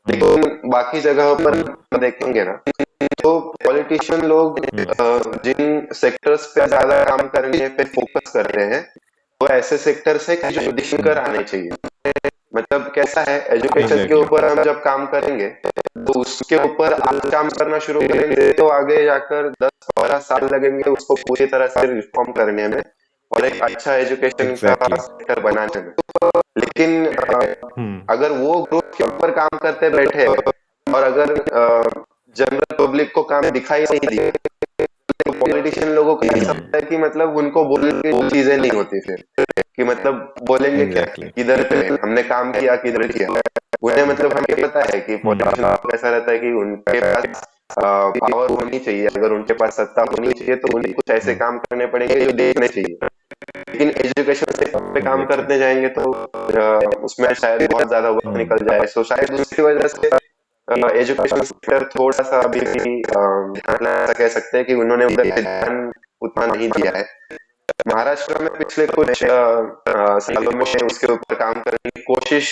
B: लेकिन बाकी जगहों पर हम देखेंगे ना, तो पॉलिटिशियन लोग जिन सेक्टर्स पे ज्यादा काम करने पे फोकस करते हैं, वो ऐसे सेक्टर्स है कि जो दिखकर आने चाहिए। मतलब कैसा है, एजुकेशन के
C: एग्जैक्टली।
B: ऊपर हम जब काम करेंगे तो उसके ऊपर आज काम करना शुरू करेंगे तो आगे जाकर 10-12 साल लगेंगे उसको पूरी तरह से रिफॉर्म करने में और एक अच्छा एजुकेशन का
C: एग्जैक्टली।
B: सेक्टर बनाने में। लेकिन अगर वो ग्रोथ के ऊपर काम करते बैठे और अगर जनरल पब्लिक को काम दिखाई नहीं दिए, तो पॉलिटिशियन लोगों को ऐसा लगता है कि मतलब उनको बोलने की चीजें नहीं होती फिर, कि मतलब बोलेंगे क्या,
C: एग्जैक्टली।
B: किधर पे हमने काम किया, किधर किया। उन्हें मतलब हमें पता है कि पॉलिटिशियन को ऐसा रहता है कि उनके पास पावर होनी चाहिए, अगर उनके पास सत्ता होनी चाहिए तो उन्हें कुछ ऐसे काम करने पड़ेंगे जो देखने चाहिए। लेकिन एजुकेशन सेक्टर पे काम
C: एग्जैक्टली।
B: करने जाएंगे तो उसमें शायद बहुत ज्यादा वक्त निकल जाए, तो शायद उसकी वजह से एजुकेशन सेक्टर थोड़ा सा अभी भी ध्यान ऐसा कह सकते हैं कि उन्होंने उधर पे ध्यान उतना नहीं दिया है। महाराष्ट्र में पिछले कुछ सालों में उसके ऊपर काम करने की कोशिश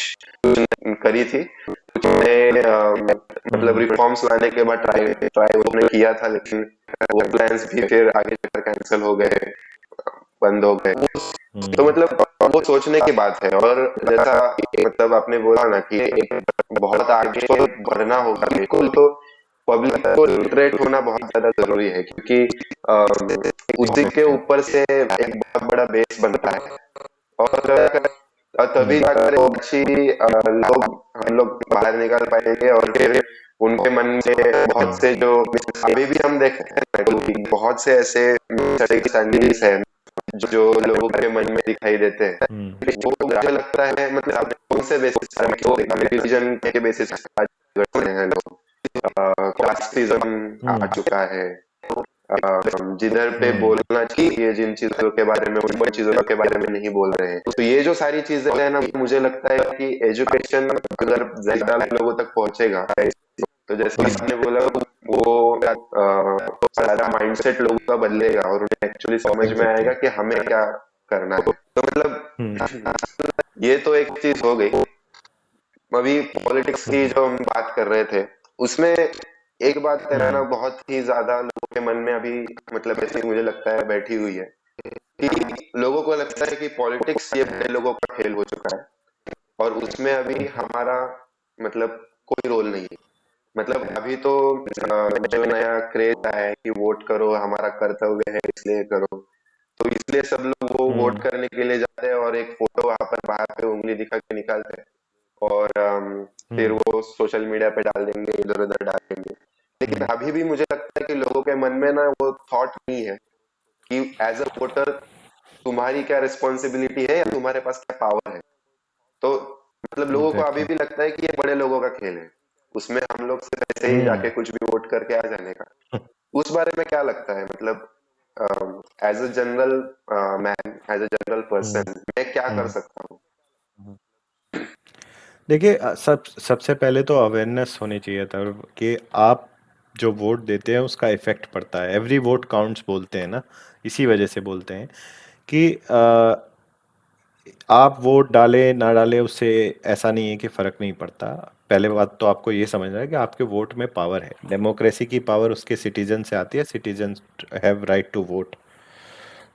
B: करी थी, कुछ नए मतलब रिफॉर्म्स लाने के बाद ट्राई ट्राई उन्होंने किया था, लेकिन वो प्लान्स भी फिर आगे चलकर कैंसिल हो गए, बंद हो गए। तो मतलब वो सोचने की बात है। और जैसा मतलब आपने बोला ना कि एक बहुत आगे को बढ़ना होगा, बिल्कुल, तो पब्लिक को लिटरेट होना बहुत ज्यादा जरूरी है, क्योंकि उसी के
C: एग्जैक्टली।
B: ऊपर से एक बहुत बड़ा बेस बनता है। और तभी जाकर अच्छी लोग हम लोग बाहर निकल पाएंगे, और फिर उनके मन में बहुत से जो अभी भी हम देख रहे हैं कि बहुत से ऐसे मिसअंडरस्टैंडिंग्स हैं जो लोगों के मन में दिखाई देते हैं, वो मुझे लगता है मतलब कौन से बेसिस पर, रिलीजन के बेसिस पर आज करते हैं लोग, कास्टिज्म आ चुका है, जिधर पे बोलना चाहिए जिन चीजों के बारे में, उन चीजों के बारे में नहीं बोल रहे हैं। तो ये जो सारी चीजें है ना, मुझे लगता है कि एजुकेशन अगर ज्यादा लोगों तक पहुंचेगा, तो जैसे आपने बोला, वो सारा माइंडसेट लोगों का बदलेगा और उन्हें एक्चुअली समझ में आएगा
C: एग्जैक्टली।
B: कि हमें क्या करना है। तो मतलब ये तो एक चीज हो गई। अभी पॉलिटिक्स की जो हम बात कर रहे थे, उसमें एक बात है ना, बहुत ही ज्यादा लोगों के मन में अभी मतलब ऐसी मुझे लगता है बैठी हुई है कि लोगों को लगता है कि पॉलिटिक्स ये बड़े लोगों का खेल हो चुका है, और उसमें अभी हमारा मतलब कोई रोल नहीं है। मतलब अभी तो जो नया क्रेज आया है कि वोट करो, हमारा कर्तव्य है इसलिए करो, तो इसलिए सब लोग वो वोट करने के लिए जाते हैं और एक फोटो वहां पर बाहर पे उंगली दिखा के निकालते हैं, और फिर वो सोशल मीडिया पे डाल देंगे, इधर उधर डाल देंगे। लेकिन अभी भी मुझे लगता है कि लोगों के मन में ना वो थॉट नहीं है कि एज अ वोटर तुम्हारी क्या रिस्पॉन्सिबिलिटी है या तुम्हारे पास क्या पावर है। तो मतलब लोगों को अभी
C: एग्जैक्टली।
B: भी लगता है कि ये बड़े लोगों का खेल है, उसमें हम लोग सिर्फ ऐसे ही जाके कुछ भी वोट करके आ जाने का। उस बारे में क्या लगता है, मतलब as a general man, as a general person, मैं क्या कर सकता हूँ?
C: देखिए, सबसे पहले तो अवेयरनेस होनी चाहिए था कि आप जो वोट देते हैं उसका इफेक्ट पड़ता है। एवरी वोट काउंट्स बोलते हैं ना, इसी वजह से बोलते हैं कि आप वोट डालें ना डालें उससे ऐसा नहीं है कि फ़र्क नहीं पड़ता। पहले बात तो आपको ये समझना है कि आपके वोट में पावर है। डेमोक्रेसी की पावर उसके सिटीजन से आती है। Citizen have right to vote.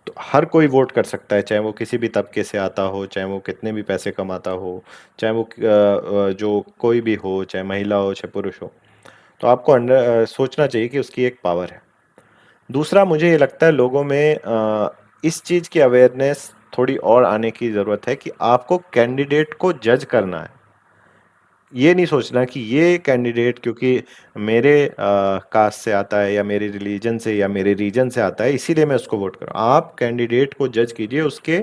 C: तो हर कोई वोट कर सकता है, चाहे वो किसी भी तबके से आता हो, चाहे वो कितने भी पैसे कमाता हो, चाहे वो जो कोई भी हो, चाहे महिला हो चाहे पुरुष हो। तो आपको सोचना चाहिए कि उसकी एक पावर है। दूसरा, मुझे ये लगता है लोगों में इस चीज़ की अवेयरनेस थोड़ी और आने की ज़रूरत है कि आपको कैंडिडेट को जज करना है। ये नहीं सोचना कि ये कैंडिडेट क्योंकि मेरे कास्ट से आता है या मेरे रिलीजन से या मेरे रीजन से आता है इसीलिए मैं उसको वोट करूँ। आप कैंडिडेट को जज कीजिए उसके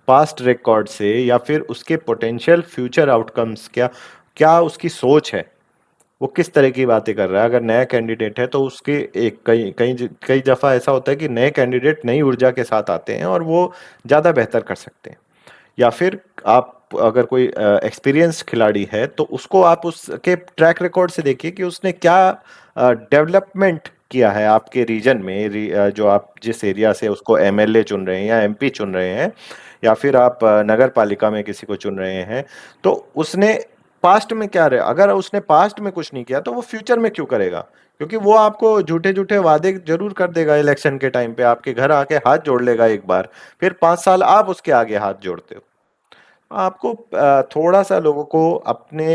C: पास्ट रिकॉर्ड से या फिर उसके पोटेंशियल फ्यूचर आउटकम्स, क्या क्या उसकी सोच है, वो किस तरह की बातें कर रहा है। अगर नया कैंडिडेट है तो उसके एक कई कई कई दफ़ा ऐसा होता है कि नए कैंडिडेट नई ऊर्जा के साथ आते हैं और वो ज़्यादा बेहतर कर सकते हैं। या फिर आप अगर कोई एक्सपीरियंस्ड खिलाड़ी है तो उसको आप उसके ट्रैक रिकॉर्ड से देखिए कि उसने क्या डेवलपमेंट किया है आपके रीजन में, जो आप जिस एरिया से उसको एमएलए चुन रहे हैं या एमपी चुन रहे हैं, या फिर आप नगर पालिका में किसी को चुन रहे हैं, तो उसने पास्ट में क्या रहे। अगर उसने पास्ट में कुछ नहीं किया तो वो फ्यूचर में क्यों करेगा? क्योंकि वो आपको झूठे झूठे वादे जरूर कर देगा। इलेक्शन के टाइम पे आपके घर आके हाथ जोड़ लेगा एक बार, फिर 5 साल आप उसके आगे हाथ जोड़ते हो। आपको थोड़ा सा लोगों को अपने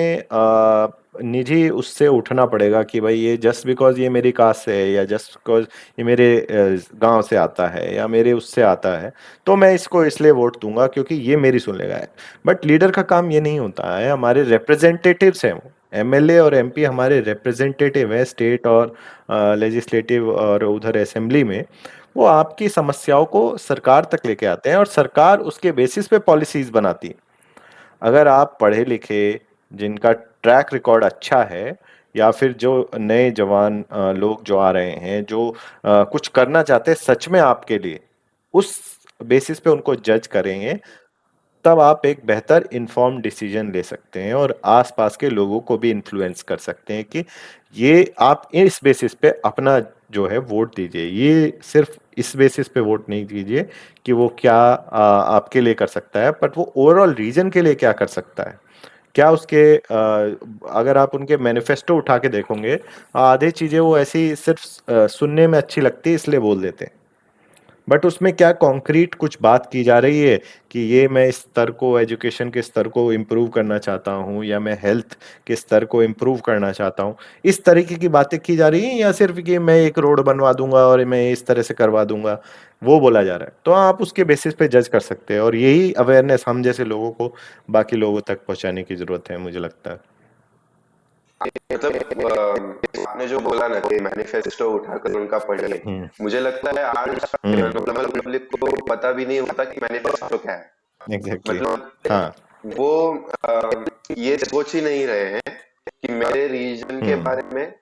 C: निजी उससे उठना पड़ेगा कि भाई ये जस्ट बिकॉज ये मेरी कास्ट से है, या जस्ट बिकॉज ये मेरे गांव से आता है, या मेरे उससे आता है, तो मैं इसको इसलिए वोट दूंगा क्योंकि ये मेरी सुनेगा है। बट लीडर का काम ये नहीं होता है, हमारे रिप्रेजेंटेटिव्स हैं वो। एमएलए और एमपी हमारे रिप्रेजेंटेटिव है स्टेट और लेजिस्लेटिव और उधर असेंबली में। वो आपकी समस्याओं को सरकार तक लेके आते हैं और सरकार उसके बेसिस पे पॉलिसीज बनाती है। अगर आप पढ़े लिखे, जिनका ट्रैक रिकॉर्ड अच्छा है, या फिर जो नए जवान लोग जो आ रहे हैं, जो कुछ करना चाहते हैं सच में आपके लिए, उस बेसिस पे उनको जज करेंगे, तब आप एक बेहतर इन्फॉर्म डिसीजन ले सकते हैं और आसपास के लोगों को भी इन्फ्लुएंस कर सकते हैं कि ये आप इस बेसिस पे अपना जो है वोट दीजिए। ये सिर्फ इस बेसिस पे वोट नहीं दीजिए कि वो क्या आपके लिए कर सकता है, बट वो ओवरऑल रीजन के लिए क्या कर सकता है। क्या उसके अगर आप उनके मैनिफेस्टो उठा के देखोगे, आधे चीजें वो ऐसी सिर्फ सुनने में अच्छी लगती है इसलिए बोल देते हैं, बट उसमें क्या कॉन्क्रीट कुछ बात की जा रही है कि ये मैं इस स्तर को, एजुकेशन के स्तर को इम्प्रूव करना चाहता हूँ, या मैं हेल्थ के स्तर को इम्प्रूव करना चाहता हूँ, इस तरीके की बातें की जा रही हैं, या सिर्फ कि मैं एक रोड बनवा दूंगा और मैं इस तरह से करवा दूंगा, वो बोला जा रहा है। तो आप उसके बेसिस पे जज कर सकते हैं, और यही अवेयरनेस हम जैसे लोगों को बाकी लोगों तक पहुंचाने की जरूरत है, मुझे लगता है।
B: मतलब आपने जो बोला ना कि मैनिफेस्टो उठाकर उनका पढ़िए,
C: हम्म।
B: मुझे लगता है आज
C: हम्म।
B: नॉर्मल पब्लिक को पता भी नहीं होता कि मैनिफेस्टो क्या है।
C: एग्जैक्टली।
B: मतलब
C: हाँ।
B: वो ये सोच ही नहीं रहे हैं कि मेरे रीजन के
C: हम्म।
B: बारे में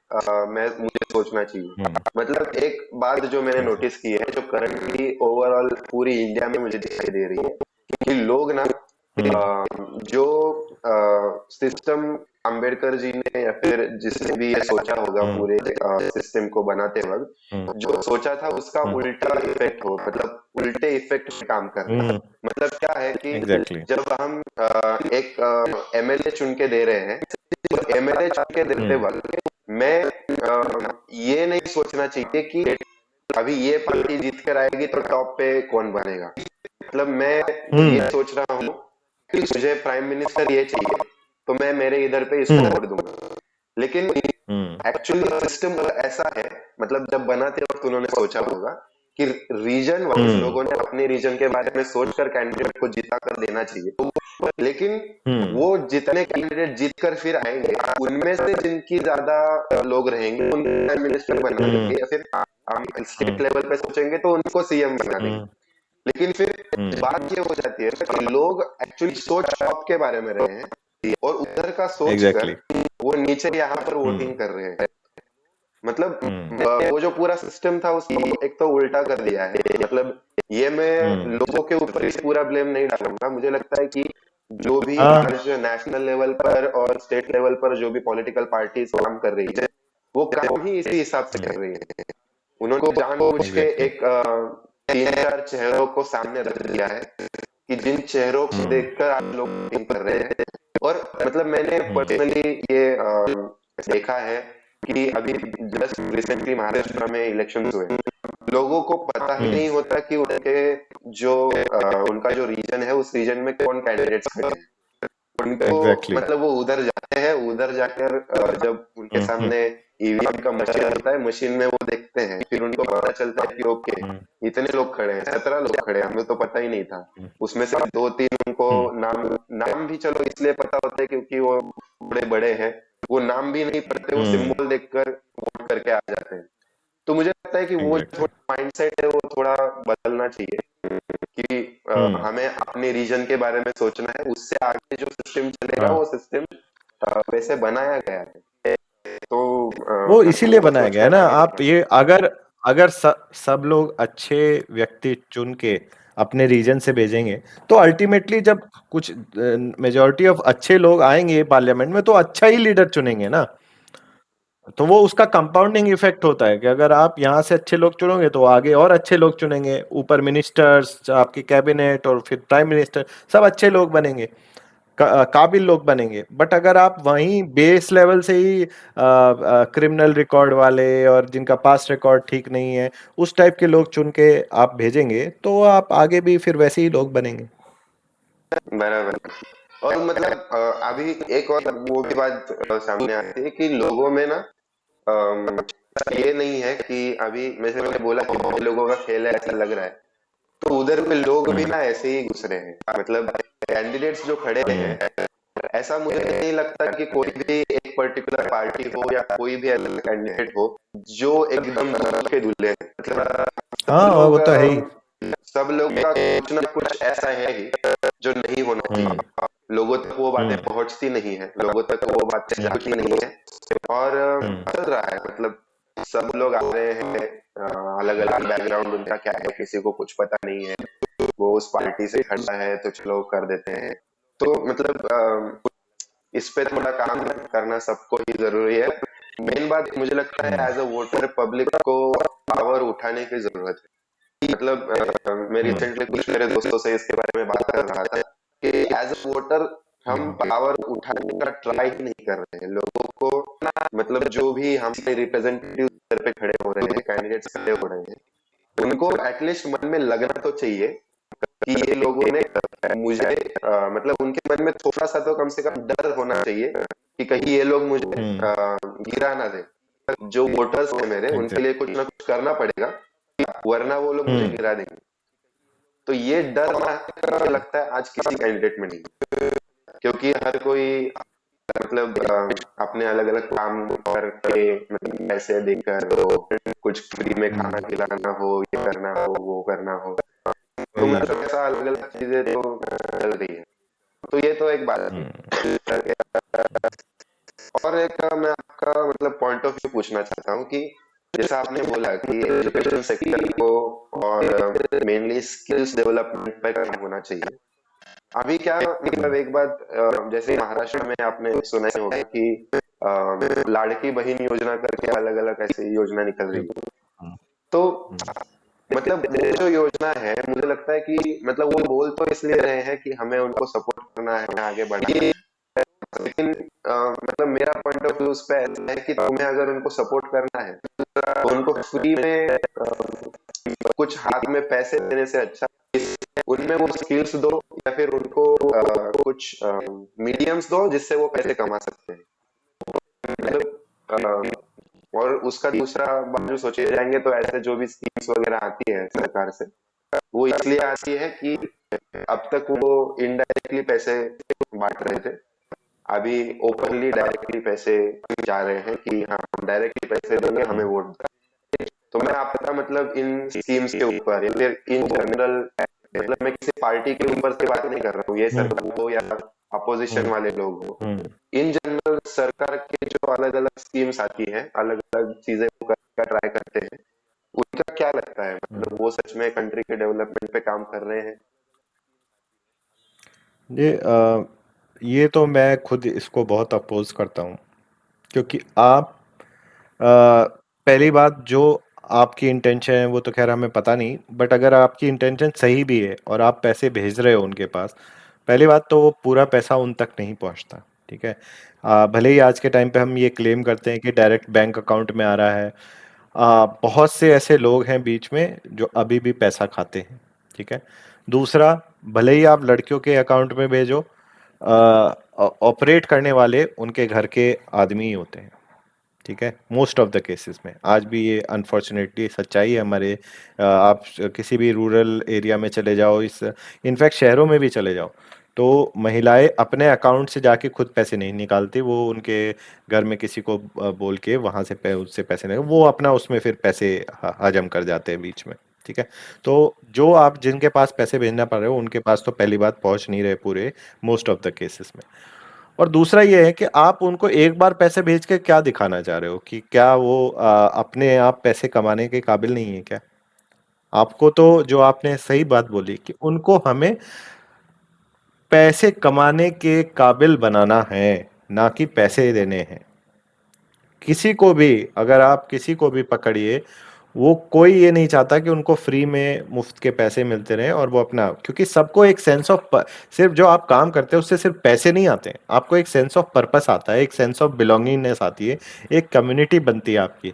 B: मैं मुझे सोचना चाहिए।
C: हम्म।
B: मतलब एक बात जो मैंने नोटिस की है, जो करंटली ओवरऑल पूरी इंडिया में मुझे दिखाई दे रही है, कि लोग ना
C: हम्म।
B: जो सिस्टम अंबेडकर जी ने या फिर जिसने भी ये सोचा होगा
C: हम्म।
B: पूरे सिस्टम को बनाते वक्त,
C: हम्म।
B: जो सोचा था उसका
C: हम्म।
B: उल्टा इफेक्ट हो, मतलब उल्टे इफेक्ट में काम कर रहे हैं।
C: हम्म।
B: मतलब क्या है कि
C: एग्जैक्टली।
B: जब हम एक एमएलए चुन के दे रहे हैं, तो एमएलए चुन के देते
C: हम्म।
B: वक्त मैं ये नहीं सोचना चाहिए कि अभी ये पार्टी जीत कर आएगी तो टॉप पे कौन बनेगा। मतलब मैं ये
C: हम्म।
B: सोच रहा हूँ कि मुझे प्राइम मिनिस्टर ये चाहिए, तो मैं मेरे इधर पे इसको
C: हम्म।
B: वोट दूंगा। लेकिन
C: हम्म।
B: एक्चुअली सिस्टम ऐसा है, मतलब जब बनाते वक्त उन्होंने सोचा होगा कि रीजन वाइज
C: हम्म।
B: लोगों ने अपने रीजन के बारे में सोचकर कैंडिडेट को जिता कर देना चाहिए। लेकिन
C: हम्म।
B: वो जितने कैंडिडेट जीत कर फिर आएंगे, उनमें से जिनकी ज्यादा लोग रहेंगे उनको प्राइम मिनिस्टर बना
C: हम्म।
B: देंगे, या फिर हम स्टेट
C: हम्म।
B: लेवल पे सोचेंगे तो उनको सीएम बना देंगे।
C: हम्म।
B: लेकिन फिर
C: हम्म।
B: बात ये हो जाती है कि लोग एक्चुअली सोच टॉप के बारे में रहे हैं और उधर का सोच कर
C: एग्जैक्टली।
B: वो नीचे यहाँ पर
C: हम्म।
B: वोटिंग कर रहे हैं। मतलब
C: हम्म।
B: वो जो पूरा सिस्टम था उसको एक तो उल्टा कर दिया है। मतलब ये मैं
C: हम्म।
B: लोगों के ऊपर ही पूरा ब्लेम नहीं डालूंगा, मुझे लगता है कि जो भी
C: हाँ।
B: आज नेशनल लेवल पर और स्टेट लेवल पर जो भी पॉलिटिकल पार्टीज काम कर रही है, वो काम ही इसी हिसाब से कर रही है। उन्होंने जानबूझ के
C: एग्जैक्टली।
B: एक 3-4 चेहरों को सामने रख दिया है कि जिन चेहरों को
C: हम्म।
B: देखकर आप लोग वोटिंग कर रहे हैं। और मतलब मैंने
C: हम्म।
B: पर्सनली ये देखा है कि अभी जस्ट रिसेंटली महाराष्ट्र में इलेक्शंस हुए, लोगों को पता ही
C: हम्म।
B: नहीं होता कि उनके जो उनका जो रीजन है उस रीजन में कौन कैंडिडेट्स खड़े हैं। उनको
C: एग्जैक्टली।
B: मतलब वो उधर जाते हैं, उधर जाकर जब उनके
C: हम्म।
B: सामने ईवीएम का मशीन होता है, मशीन में वो देखते हैं, फिर उनको पता चलता है कि ओके
C: हम्म।
B: इतने लोग खड़े हैं, 17 लोग खड़े हैं, हमें तो पता ही नहीं था।
C: हम्म।
B: उसमें से 2-3 उनको
C: हम्म।
B: नाम नाम भी चलो इसलिए पता होता है क्योंकि वो बड़े बड़े हैं, वो नाम भी नहीं पढ़ते, वो
C: हम्म।
B: सिंबल देखकर वोट करके आ जाते हैं। तो मुझे लगता है कि वो जो
C: एग्जैक्टली।
B: थोड़ा माइंडसेट है वो थोड़ा बदलना चाहिए कि
C: हम्म।
B: हमें अपने रीजन के बारे में सोचना है, उससे आगे जो सिस्टम चलेगा
C: हाँ,
B: वो सिस्टम वैसे बनाया गया है। तो
C: वो इसीलिए
B: वो
C: बनाया गया है
B: सोचकर
C: ना।
B: आगे
C: आप
B: बढ़ना
C: ये अगर अगर सब लोग अच्छे व्यक्ति चुन के अपने रीजन से भेजेंगे, तो अल्टीमेटली जब कुछ मेजोरिटी ऑफ अच्छे लोग आएंगे पार्लियामेंट में, तो अच्छा ही लीडर चुनेंगे ना। तो वो उसका कंपाउंडिंग इफेक्ट होता है कि अगर आप यहाँ से अच्छे लोग चुनोगे तो आगे और अच्छे लोग चुनेंगे, ऊपर मिनिस्टर्स, आपकी कैबिनेट और फिर प्राइम मिनिस्टर, सब अच्छे लोग बनेंगे, काबिल लोग बनेंगे। बट अगर आप वहीं बेस लेवल से ही क्रिमिनल रिकॉर्ड वाले और जिनका पास रिकॉर्ड ठीक नहीं है, उस टाइप के लोग चुन के आप भेजेंगे, तो आप आगे भी फिर वैसे ही लोग बनेंगे।
B: है। बराबर। और मतलब अभी एक और वो भी बात सामने आती है कि लोगों में ना अम, ये नहीं है कि अभी जैसे मैंने बोला कि बड़े लोगों का खेल है ऐसा लग रहा है, तो उधर पे लोग भी
C: हम्म
B: ना ऐसे ही घुस रहे हैं, मतलब कैंडिडेट्स जो खड़े
C: हम्म
B: हैं, ऐसा मुझे नहीं लगता कि कोई भी एक पर्टिकुलर पार्टी हो या कोई भी ऐसा कैंडिडेट हो जो एकदम दूल्हे के दूल्हे हैं, मतलब
C: हाँ
B: सब
C: वो
B: लोग
C: तो है ही।
B: सब लोग का कुछ ना कुछ ऐसा है ही जो नहीं होना
C: हम्म
B: चाहिए। लोगों तक वो बातें
C: हम्म
B: पहुंचती नहीं है, लोगों तक वो बातें
C: हम्म
B: जाती नहीं है, और
C: हम्म
B: चल रहा है, मतलब सब लोग आ रहे हैं, अलग अलग बैकग्राउंड उनका क्या है, किसी को कुछ पता नहीं है, वो उस पार्टी से खड़ा है तो चलो कर देते हैं। तो मतलब इस पे थोड़ा काम करना सबको ही जरूरी है। मेन बात मुझे लगता है
C: हम्म
B: एज अ वोटर पब्लिक को पावर उठाने की जरूरत है। मतलब मैं
C: हम्म
B: रिसेंटली कुछ मेरे दोस्तों से इसके बारे में बात कर रहा था कि एज अ वोटर हम
C: हम्म
B: पावर उठाने का ट्राई ही नहीं कर रहे हैं। लोगों को मतलब जो भी हमारे रिप्रेजेंटेटिव स्तर पे खड़े हो रहे हैं, कैंडिडेट्स खड़े हो रहे हैं, उनको एटलीस्ट मन में लगना तो चाहिए कि ये लोगों ने मुझे मतलब उनके मन में थोड़ा सा तो कम से कम डर होना चाहिए कि कहीं ये लोग मुझे
C: हम्म
B: गिरा ना दे। जो वोटर्स है मेरे, उनके लिए
C: एग्जैक्ट
B: कुछ ना कुछ करना पड़ेगा, वरना वो लोग मुझे
C: हम्म
B: गिरा देंगे। तो ये डर ना मुझे लगता है आज किसी कैंडिडेट में नहीं है। क्योंकि हर कोई मतलब अपने अलग अलग काम करके, मतलब पैसे देकर हो, कुछ फ्री में खाना
C: हम्म
B: खिलाना हो, ये करना हो, वो करना हो, तो
C: वही।
B: मतलब ऐसा अलग अलग चीजें तो चल रही है। तो ये तो एक बात थी।
C: हम्म
B: और एक मैं आपका मतलब पॉइंट ऑफ व्यू पूछना चाहता हूँ कि जैसा आपने बोला कि एजुकेशन सेक्टर को और मेनली स्किल्स डेवलपमेंट पर काम होना चाहिए। अभी क्या मतलब एक बात जैसे महाराष्ट्र में आपने सुना ही होगा कि लाड़की बहन योजना करके अलग अलग ऐसी योजना निकल रही है।
C: हम्म
B: तो
C: हम्म
B: मतलब वो जो योजना है, मुझे लगता है कि मतलब वो बोल तो इसलिए रहे हैं कि हमें उनको सपोर्ट करना है, आगे बढ़ना है, लेकिन मतलब मेरा पॉइंट ऑफ व्यू उस पे ऐसा है कि तुम्हें अगर उनको सपोर्ट करना है तो उनको फ्री में कुछ हाथ में पैसे देने से अच्छा उनमें वो स्किल्स दो, या फिर उनको कुछ मीडियम्स दो जिससे वो पैसे कमा सकते हैं। मतलब और उसका दूसरा बाजू सोचे जाएंगे तो ऐसे जो भी स्कीम्स वगैरह आती है सरकार से, वो इसलिए आती है कि अब तक वो इनडायरेक्टली पैसे बांट रहे थे, अभी ओपनली डायरेक्टली पैसे जा रहे हैं कि हाँ हम डायरेक्टली पैसे देंगे, हमें वोट दो। तो मैं आपका मतलब इन स्कीम्स के ऊपर या फिर इन जनरल, मतलब मैं किसी पार्टी के ऊपर से बात नहीं कर रहा हूँ, ये
C: हम्म
B: सरकार हो या अपोजिशन
C: हम्म
B: वाले लोग हो,
C: हम्म
B: इन जनरल सरकार के जो अलग अलग स्कीम्स आती हैं, अलग अलग चीजें वो करने का ट्राई करते हैं, उनका क्या लगता है,
C: हम्म।
B: मतलब वो सच में कंट्री के डेवलपमेंट पे काम कर रहे हैं?
C: ये ये तो मैं खुद इसको बहुत अपोज करता हूँ, क्योंकि आप पहली बात जो आपकी इंटेंशन है वो तो खैर हमें पता नहीं, बट अगर आपकी इंटेंशन सही भी है और आप पैसे भेज रहे हो उनके पास, पहली बात तो वो पूरा पैसा उन तक नहीं पहुंचता। ठीक है। भले ही आज के टाइम पे हम ये क्लेम करते हैं कि डायरेक्ट बैंक अकाउंट में आ रहा है, बहुत से ऐसे लोग हैं बीच में जो अभी भी पैसा खाते हैं। ठीक है। दूसरा, भले ही आप लड़कियों के अकाउंट में भेजो, ऑपरेट करने वाले उनके घर के आदमी ही होते हैं। ठीक है। मोस्ट ऑफ द केसेस में आज भी ये अनफॉर्चुनेटली सच्चाई है हमारे। आप किसी भी रूरल एरिया में चले जाओ, इस इनफैक्ट शहरों में भी चले जाओ, तो महिलाएं अपने अकाउंट से जाके खुद पैसे नहीं निकालती, वो उनके घर में किसी को बोल के वहां से उससे पैसे नहीं, वो अपना उसमें फिर पैसे हजम कर जाते हैं बीच में। ठीक है। तो जो आप जिनके पास पैसे भेजना पड़ रहे हो उनके पास तो पहली बात पहुंच नहीं रहे पूरे मोस्ट ऑफ द केसेस में। और दूसरा ये है कि आप उनको एक बार पैसे भेज के क्या दिखाना चाह रहे हो, कि क्या वो अपने आप पैसे कमाने के काबिल नहीं है क्या? आपको तो, जो आपने सही बात बोली कि उनको हमें पैसे कमाने के काबिल बनाना है, ना कि पैसे देने हैं। किसी को भी, अगर आप किसी को भी पकड़िए, वो कोई ये नहीं चाहता कि उनको फ्री में मुफ्त के पैसे मिलते रहे और वो अपना, क्योंकि सबको एक सेंस ऑफ, सिर्फ जो आप काम करते हैं उससे सिर्फ पैसे नहीं आते हैं, आपको एक सेंस ऑफ पर्पस आता है, एक सेंस ऑफ बिलोंगिंगनेस आती है, एक कम्युनिटी बनती है आपकी,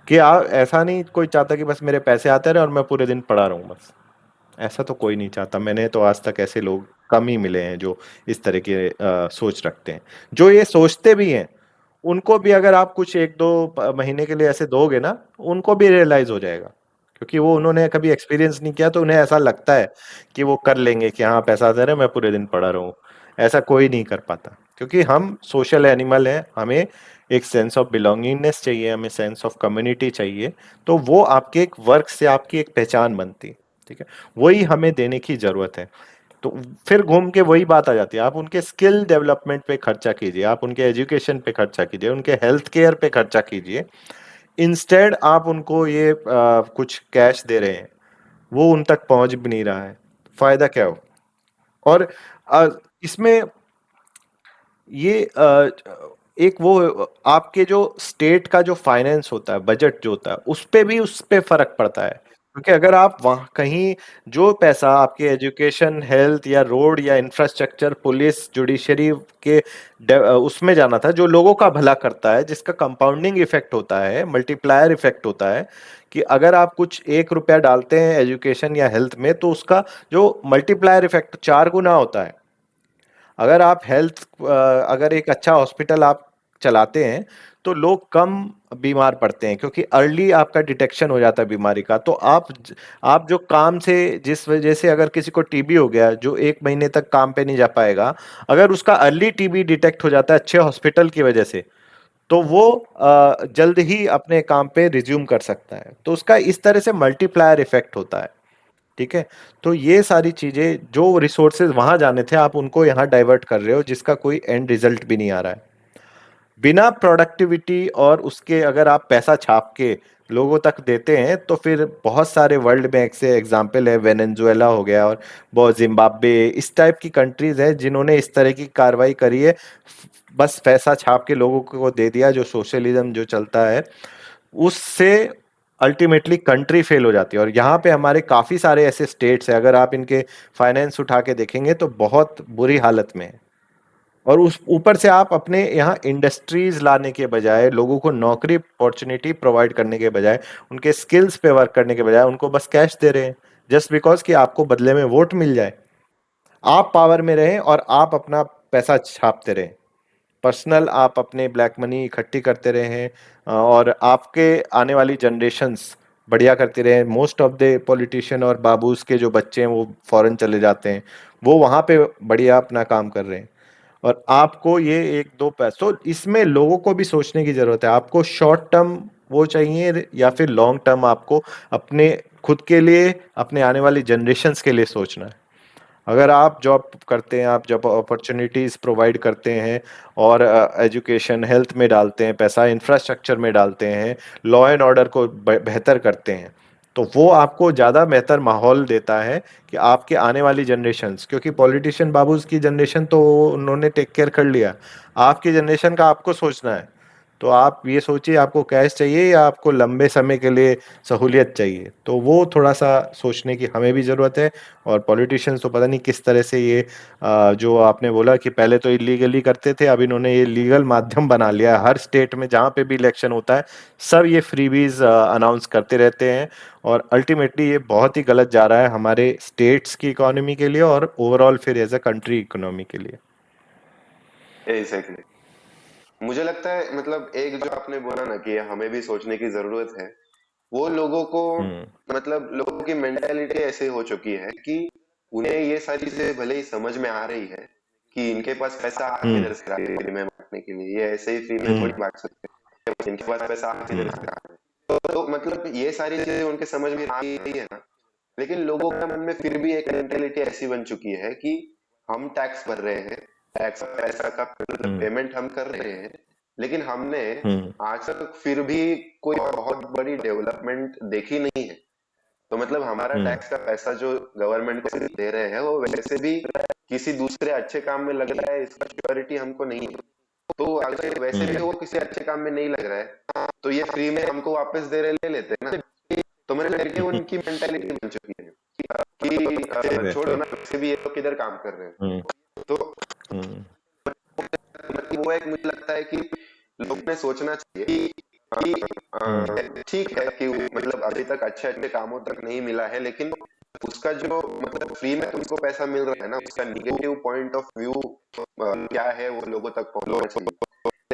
C: कि आप ऐसा नहीं कोई चाहता कि बस मेरे पैसे आते रहे और मैं पूरे दिन पड़ा रहूं बस। ऐसा तो कोई नहीं चाहता। मैंने तो आज तक ऐसे लोग कम ही मिले हैं जो इस तरह के सोच रखते हैं। जो ये सोचते भी हैं उनको भी अगर आप कुछ एक दो महीने के लिए ऐसे दोगे ना, उनको भी रियलाइज हो जाएगा, क्योंकि वो उन्होंने कभी एक्सपीरियंस नहीं किया, तो उन्हें ऐसा लगता है कि वो कर लेंगे, कि हाँ पैसा दे रहे हैं मैं पूरे दिन पड़ा रहूं। ऐसा कोई नहीं कर पाता, क्योंकि हम सोशल एनिमल हैं। हमें एक सेंस ऑफ बिलोंगिंगनेस चाहिए, हमें सेंस ऑफ कम्युनिटी चाहिए। तो वो आपके एक वर्क से आपकी एक पहचान बनती है। ठीक है, वही हमें देने की जरूरत है। तो फिर घूम के वही बात आ जाती है, आप उनके स्किल डेवलपमेंट पे खर्चा कीजिए, आप उनके एजुकेशन पे खर्चा कीजिए, उनके हेल्थ केयर पे खर्चा कीजिए। इंस्टेड आप उनको ये कुछ कैश दे रहे हैं, वो उन तक पहुंच भी नहीं रहा है, फायदा क्या हो। और अ, इसमें ये एक वो आपके जो स्टेट का जो फाइनेंस होता है, बजट जो होता है, उस पे भी उस पे फर्क पड़ता है। क्योंकि अगर आप वहां कहीं जो पैसा आपके एजुकेशन, हेल्थ या रोड या इंफ्रास्ट्रक्चर, पुलिस, जुडिशरी के उसमें जाना था, जो लोगों का भला करता है, जिसका कंपाउंडिंग इफेक्ट होता है, मल्टीप्लायर इफेक्ट होता है, कि अगर आप कुछ 1 रुपया डालते हैं एजुकेशन या हेल्थ में, तो उसका जो मल्टीप्लायर इफेक्ट 4 गुना होता है। अगर आप अगर एक अच्छा हॉस्पिटल आप चलाते हैं, तो लोग कम बीमार पड़ते हैं, क्योंकि अर्ली आपका डिटेक्शन हो जाता है बीमारी का। तो आप जो काम से, जिस वजह से अगर किसी को टीबी हो गया, जो 1 महीने तक काम पे नहीं जा पाएगा, अगर उसका अर्ली टीबी डिटेक्ट हो जाता है अच्छे हॉस्पिटल की वजह से, तो वो जल्द ही अपने काम पे रिज्यूम कर सकता है। तो उसका इस तरह से मल्टीप्लायर इफेक्ट होता है। ठीक है, तो ये सारी चीजें, जो रिसोर्सेज वहां जाने थे, आप उनको यहाँ डाइवर्ट कर रहे हो, जिसका कोई एंड रिजल्ट भी नहीं आ रहा है। बिना प्रोडक्टिविटी और उसके अगर आप पैसा छाप के लोगों तक देते हैं, तो फिर बहुत सारे वर्ल्ड बैंक से एग्जाम्पल है, वेनेजुएला हो गया, और बहुत जिम्बाब्वे, इस टाइप की कंट्रीज है जिन्होंने इस तरह की कार्रवाई करी है। बस पैसा छाप के लोगों को दे दिया, जो सोशलिज्म जो चलता है उससे अल्टीमेटली कंट्री फेल हो जाती है। और यहाँ पे हमारे काफी सारे ऐसे स्टेट्स हैं, अगर आप इनके फाइनेंस उठा के देखेंगे तो बहुत बुरी हालत में है। और उस ऊपर से आप अपने यहाँ इंडस्ट्रीज लाने के बजाय, लोगों को नौकरी अपॉर्चुनिटी प्रोवाइड करने के बजाय, उनके स्किल्स पे वर्क करने के बजाय, उनको बस कैश दे रहे हैं, जस्ट बिकॉज कि आपको बदले में वोट मिल जाए। आप पावर में रहें और आप अपना पैसा छापते रहें, पर्सनल आप अपने ब्लैक मनी इकट्ठी करते रहे हैं, और आपके आने वाली जनरेशन्स बढ़िया करती रहे। मोस्ट ऑफ द पॉलिटिशियन और बाबूस के जो बच्चे हैं वो फॉरेन चले जाते हैं, वो वहाँ पे बढ़िया अपना काम कर रहे हैं। और आपको ये एक दो पैसों, इसमें लोगों को भी सोचने की जरूरत है, आपको शॉर्ट टर्म वो चाहिए या फिर लॉन्ग टर्म आपको अपने खुद के लिए, अपने आने वाली जनरेशन्स के लिए सोचना है। अगर आप जॉब करते हैं, आप जॉब अपॉर्चुनिटीज प्रोवाइड करते हैं, और एजुकेशन हेल्थ में डालते हैं पैसा, इंफ्रास्ट्रक्चर में डालते हैं, लॉ एंड ऑर्डर को बेहतर करते हैं, तो वो आपको ज़्यादा बेहतर माहौल देता है कि आपके आने वाली जनरेशन्स, क्योंकि पॉलिटिशियन बाबूज की जनरेशन तो उन्होंने टेक केयर कर लिया, आपकी जनरेशन का आपको सोचना है। तो आप ये सोचिए, आपको कैश चाहिए या आपको लंबे समय के लिए सहूलियत चाहिए, तो वो थोड़ा सा सोचने की हमें भी ज़रूरत है। और पॉलिटिशियंस तो पता नहीं किस तरह से ये जो आपने बोला कि पहले तो इलीगली करते थे, अब इन्होंने ये लीगल माध्यम बना लिया है। हर स्टेट में जहाँ पे भी इलेक्शन होता है, सब ये फ्रीबीज अनाउंस करते रहते हैं, और अल्टीमेटली ये बहुत ही गलत जा रहा है हमारे स्टेट्स की इकोनॉमी के लिए, और ओवरऑल फिर एज अ कंट्री इकोनॉमी के लिए।
B: एग्जैक्टली। मुझे लगता है मतलब एक जो आपने बोला ना कि हमें भी सोचने की जरूरत है, वो लोगों को
C: हम्म।
B: मतलब लोगों की मेंटालिटी ऐसे हो चुकी है कि उन्हें ये सारी चीजें भले ही समझ में आ रही है कि इनके पास पैसा आ
C: हम्म।
B: किधर से रहा है फ्री में बांटने के लिए, ये ऐसे ही फ्री में
C: हम्म।
B: थोड़ी बांट सकते हैं, इनके पास पैसा आ किधर से
C: हम्म।
B: रहा है। तो मतलब ये सारी चीजें उनके समझ में आ रही है ना, लेकिन लोगों के मन में फिर भी एक मेंटेलिटी ऐसी बन चुकी है कि हम टैक्स भर रहे हैं, टैक्स पैसा का
C: हम्म।
B: पेमेंट हम कर रहे हैं, लेकिन हमने
C: हम्म।
B: आज तक फिर भी कोई बहुत बड़ी डेवलपमेंट देखी नहीं है। तो मतलब हमारा
C: हम्म।
B: टैक्स का पैसा जो गवर्नमेंट को दे रहे हैं, वो वैसे भी किसी दूसरे अच्छे काम में लग रहा है, इसका श्योरिटी हमको नहीं है। तो अगर वैसे भी
C: हम्म।
B: वो किसी अच्छे काम में नहीं लग रहा है, तो ये फ्री में हमको वापस दे रहे, ले लेते हैं ना। तो मैंने करके उनकी मेंटालिटी बन चुकी है कि छोड़ो
C: एग्जैक्टली।
B: ना, वैसे भी ये लोग किधर काम कर रहे
C: हम्म।
B: हैं। तो
C: हम्म।
B: मतलब वो एक मुझे लगता है कि लोगों ने सोचना चाहिए कि
C: हम्म।
B: ठीक है कि मतलब अभी तक अच्छे अच्छे कामों तक नहीं मिला है, लेकिन उसका जो मतलब फ्री में तुमको पैसा मिल रहा है ना, उसका निगेटिव पॉइंट ऑफ व्यू क्या है वो लोगों तक पहुंचना चाहिए।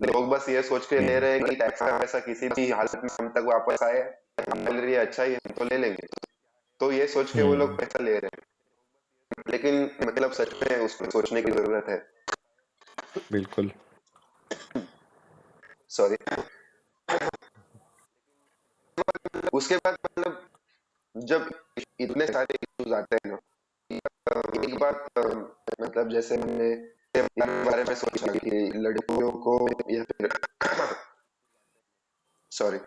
B: लोग बस ये सोच के ले रहे हैं कि टैक्स का पैसा किसी भी हालत में हम तक वापस आए, हमारे लिए अच्छा ही है, हम तो ले लेंगे, तो ये सोच के वो लोग पैसा ले रहे हैं। लेकिन मतलब सच में उसको सोचने की जरूरत है।
C: बिल्कुल।
B: सॉरी। उसके बाद मतलब जब इतने सारे इश्यूज आते हैं ना, एक बात मतलब जैसे मैंने इस बारे में सोचा कि लड़कियों को या फिर सॉरी,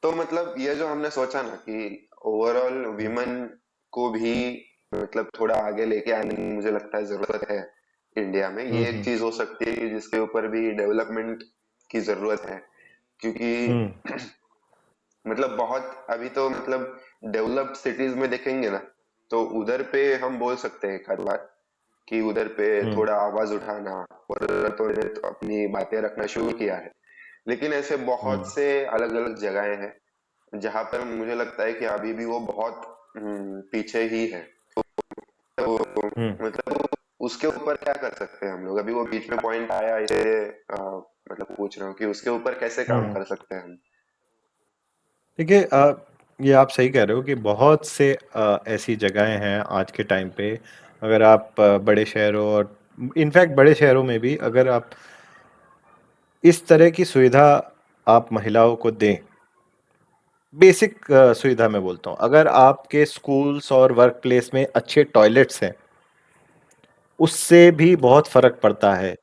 B: तो मतलब ये जो हमने सोचा ना कि ओवरऑल विमेन को भी मतलब थोड़ा आगे लेके आने की मुझे लगता है जरूरत है इंडिया में। ये एक चीज हो सकती है कि जिसके ऊपर भी डेवलपमेंट की जरूरत है, क्योंकि मतलब बहुत अभी तो मतलब डेवलप्ड सिटीज में देखेंगे ना, तो उधर पे हम बोल सकते हैं एक बार कि उधर पे थोड़ा आवाज उठाना और तो अपनी बातें रखना शुरू किया है। लेकिन ऐसे बहुत से अलग अलग जगहें हैं जहां पर मुझे लगता है कि अभी भी वो बहुत पीछे ही है। तो मतलब उसके ऊपर क्या कर सकते हैं हम लोग? अभी वो बीच में पॉइंट आया इसे मतलब पूछ रहा हूँ कि उसके ऊपर कैसे काम कर सकते हैं हम?
C: देखिए, ये आप सही कह रहे हो कि बहुत से ऐसी जगहें हैं आज के टाइम पे। अगर आप बड़े शहरों और इनफैक्ट बड़े शहरों में भी अगर आप इस तरह की सुविधा आप महिलाओं को दें, बेसिक सुविधा मैं बोलता हूँ, अगर आपके स्कूल्स और वर्क प्लेस में अच्छे टॉयलेट्स हैं, उससे भी बहुत फर्क पड़ता है।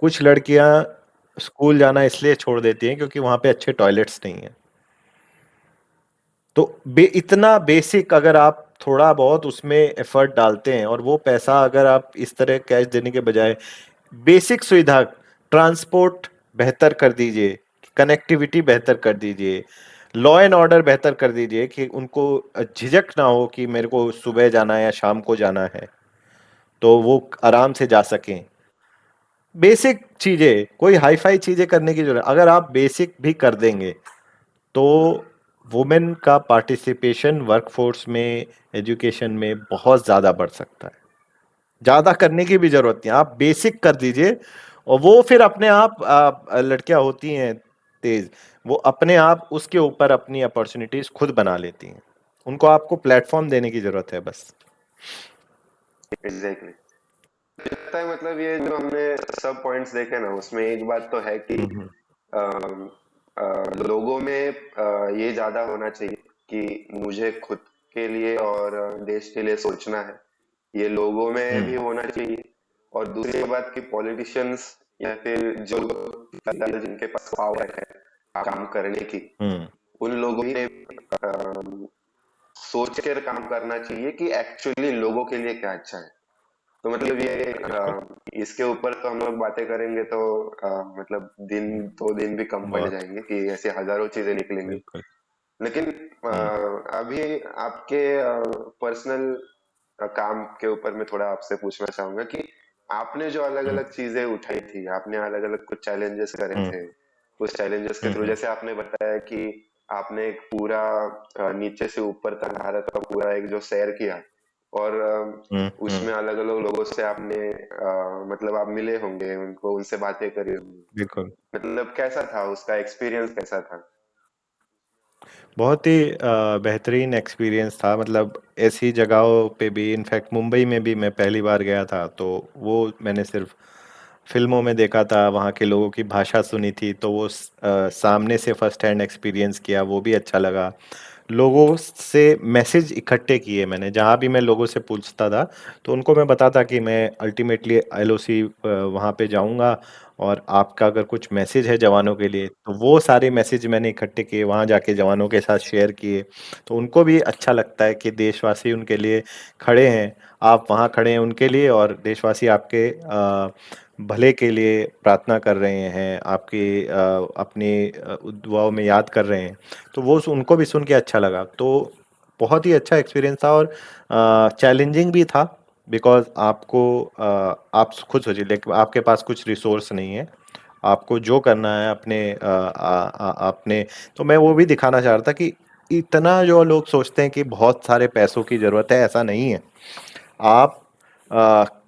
C: कुछ लड़कियां स्कूल जाना इसलिए छोड़ देती हैं क्योंकि वहां पे अच्छे टॉयलेट्स नहीं हैं। तो इतना बेसिक अगर आप थोड़ा बहुत उसमें एफर्ट डालते हैं और वो पैसा अगर आप इस तरह कैश देने के बजाय बेसिक सुविधा, ट्रांसपोर्ट बेहतर कर दीजिए, कनेक्टिविटी बेहतर कर दीजिए, लॉ एंड ऑर्डर बेहतर कर दीजिए कि उनको झिझक ना हो कि मेरे को सुबह जाना है या शाम को जाना है, तो वो आराम से जा सकें। बेसिक चीजें, कोई हाई फाई चीजें करने की जरूरत, अगर आप बेसिक भी कर देंगे तो वुमेन का पार्टिसिपेशन वर्कफोर्स में, एजुकेशन में बहुत ज़्यादा बढ़ सकता है। ज़्यादा करने की भी ज़रूरत नहीं, आप बेसिक कर दीजिए और वो फिर अपने आप लड़कियां होती हैं तेज, वो अपने आप उसके ऊपर अपनी अपॉर्चुनिटीज खुद बना लेती हैं। उनको आपको प्लेटफॉर्म देने की ज़रूरत है बस।
B: एग्जैक्टली। लगता है मतलब ये जो हमने सब पॉइंट्स देखे ना, उसमें एक बात तो है कि
C: हम्म।
B: अम, लोगों में ये ज्यादा होना चाहिए कि मुझे खुद के लिए और देश के लिए सोचना है, ये लोगों में भी होना चाहिए। और दूसरी बात कि पॉलिटिशियंस या फिर जो जिनके पास पावर है काम करने की,
C: हम्म।
B: उन लोगों ने सोच कर काम करना चाहिए कि एक्चुअली लोगों के लिए क्या अच्छा है। तो मतलब ये
C: बिल्कुल।
B: इसके ऊपर तो हम लोग बातें करेंगे तो मतलब दिन दो दिन भी कम पड़
C: बहुत।
B: जाएंगे कि ऐसे हजारों चीजें निकलेंगी।
C: बिल्कुल।
B: लेकिन
C: हम्म।
B: अभी आपके पर्सनल काम के ऊपर मैं थोड़ा आपसे पूछना चाहूंगा कि आपने जो अलग
C: हम्म।
B: अलग चीजें उठाई थी, आपने अलग अलग कुछ चैलेंजेस करे
C: हम्म।
B: थे, उस चैलेंजेस के थ्रू जैसे आपने बताया कि आपने एक पूरा नीचे से ऊपर तक भारत का पूरा एक जो सैर किया, और
C: हम्म।
B: उसमें अलग अलग लोगों से आपने मतलब आप मिले होंगे, उनको उनसे बातें करी होंगी,
C: बिल्कुल।
B: मतलब कैसा था उसका एक्सपीरियंस, कैसा था?
C: बहुत ही बेहतरीन एक्सपीरियंस था। मतलब ऐसी जगहों पे भी, इनफैक्ट मुंबई में भी मैं पहली बार गया था, तो वो मैंने सिर्फ फिल्मों में देखा था, वहाँ के लोगों की भाषा सुनी थी, तो वो सामने से फर्स्ट हैंड एक्सपीरियंस किया, वो भी अच्छा लगा। लोगों से मैसेज इकट्ठे किए मैंने, जहाँ भी मैं लोगों से पूछता था तो उनको मैं बताता कि मैं अल्टीमेटली एलओसी वहाँ पे जाऊँगा, और आपका अगर कुछ मैसेज है जवानों के लिए, तो वो सारे मैसेज मैंने इकट्ठे किए, वहाँ जाके जवानों के साथ शेयर किए। तो उनको भी अच्छा लगता है कि देशवासी उनके लिए खड़े हैं, आप वहाँ खड़े हैं उनके लिए, और देशवासी आपके भले के लिए प्रार्थना कर रहे हैं, आपकी अपनी दुआओं में याद कर रहे हैं। तो वो उनको भी सुन के अच्छा लगा। तो बहुत ही अच्छा एक्सपीरियंस था, और चैलेंजिंग भी था, बिकॉज आपको आप खुद सोचिए, लेकिन आपके पास कुछ रिसोर्स नहीं है, आपको जो करना है अपने अपने, तो मैं वो भी दिखाना चाह रहा था कि इतना जो लोग सोचते हैं कि बहुत सारे पैसों की जरूरत है, ऐसा नहीं है। आप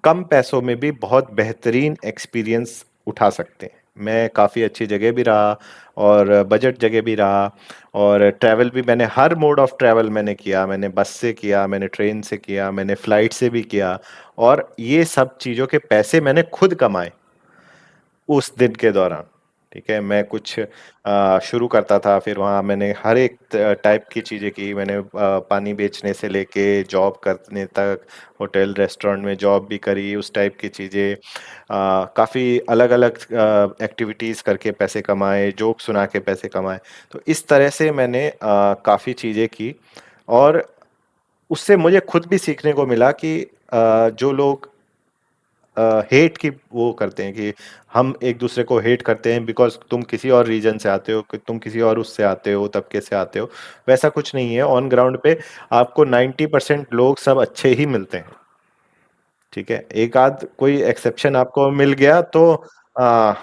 C: कम पैसों में भी बहुत बेहतरीन एक्सपीरियंस उठा सकते हैं। मैं काफ़ी अच्छी जगह भी रहा और बजट जगह भी रहा, और ट्रैवल भी मैंने हर मोड ऑफ ट्रैवल मैंने किया। मैंने बस से किया, मैंने ट्रेन से किया, मैंने फ्लाइट से भी किया, और ये सब चीज़ों के पैसे मैंने खुद कमाए उस दिन के दौरान। ठीक है, मैं कुछ शुरू करता था, फिर वहाँ मैंने हर एक टाइप की चीज़ें की। मैंने पानी बेचने से लेके जॉब करने तक, होटल रेस्टोरेंट में जॉब भी करी, उस टाइप की चीज़ें। काफ़ी अलग अलग एक्टिविटीज़ करके पैसे कमाए, जोक सुना के पैसे कमाए। तो इस तरह से मैंने काफ़ी चीज़ें की, और उससे मुझे खुद भी सीखने को मिला कि जो लोग हेट की वो करते हैं कि हम एक दूसरे को हेट करते हैं बिकॉज तुम किसी और रीजन से आते हो, कि तुम किसी और उससे आते हो, तबके से आते हो, वैसा कुछ नहीं है। ऑन ग्राउंड पे आपको 90% लोग सब अच्छे ही मिलते हैं। ठीक है, एक आध कोई एक्सेप्शन आपको मिल गया तो आ,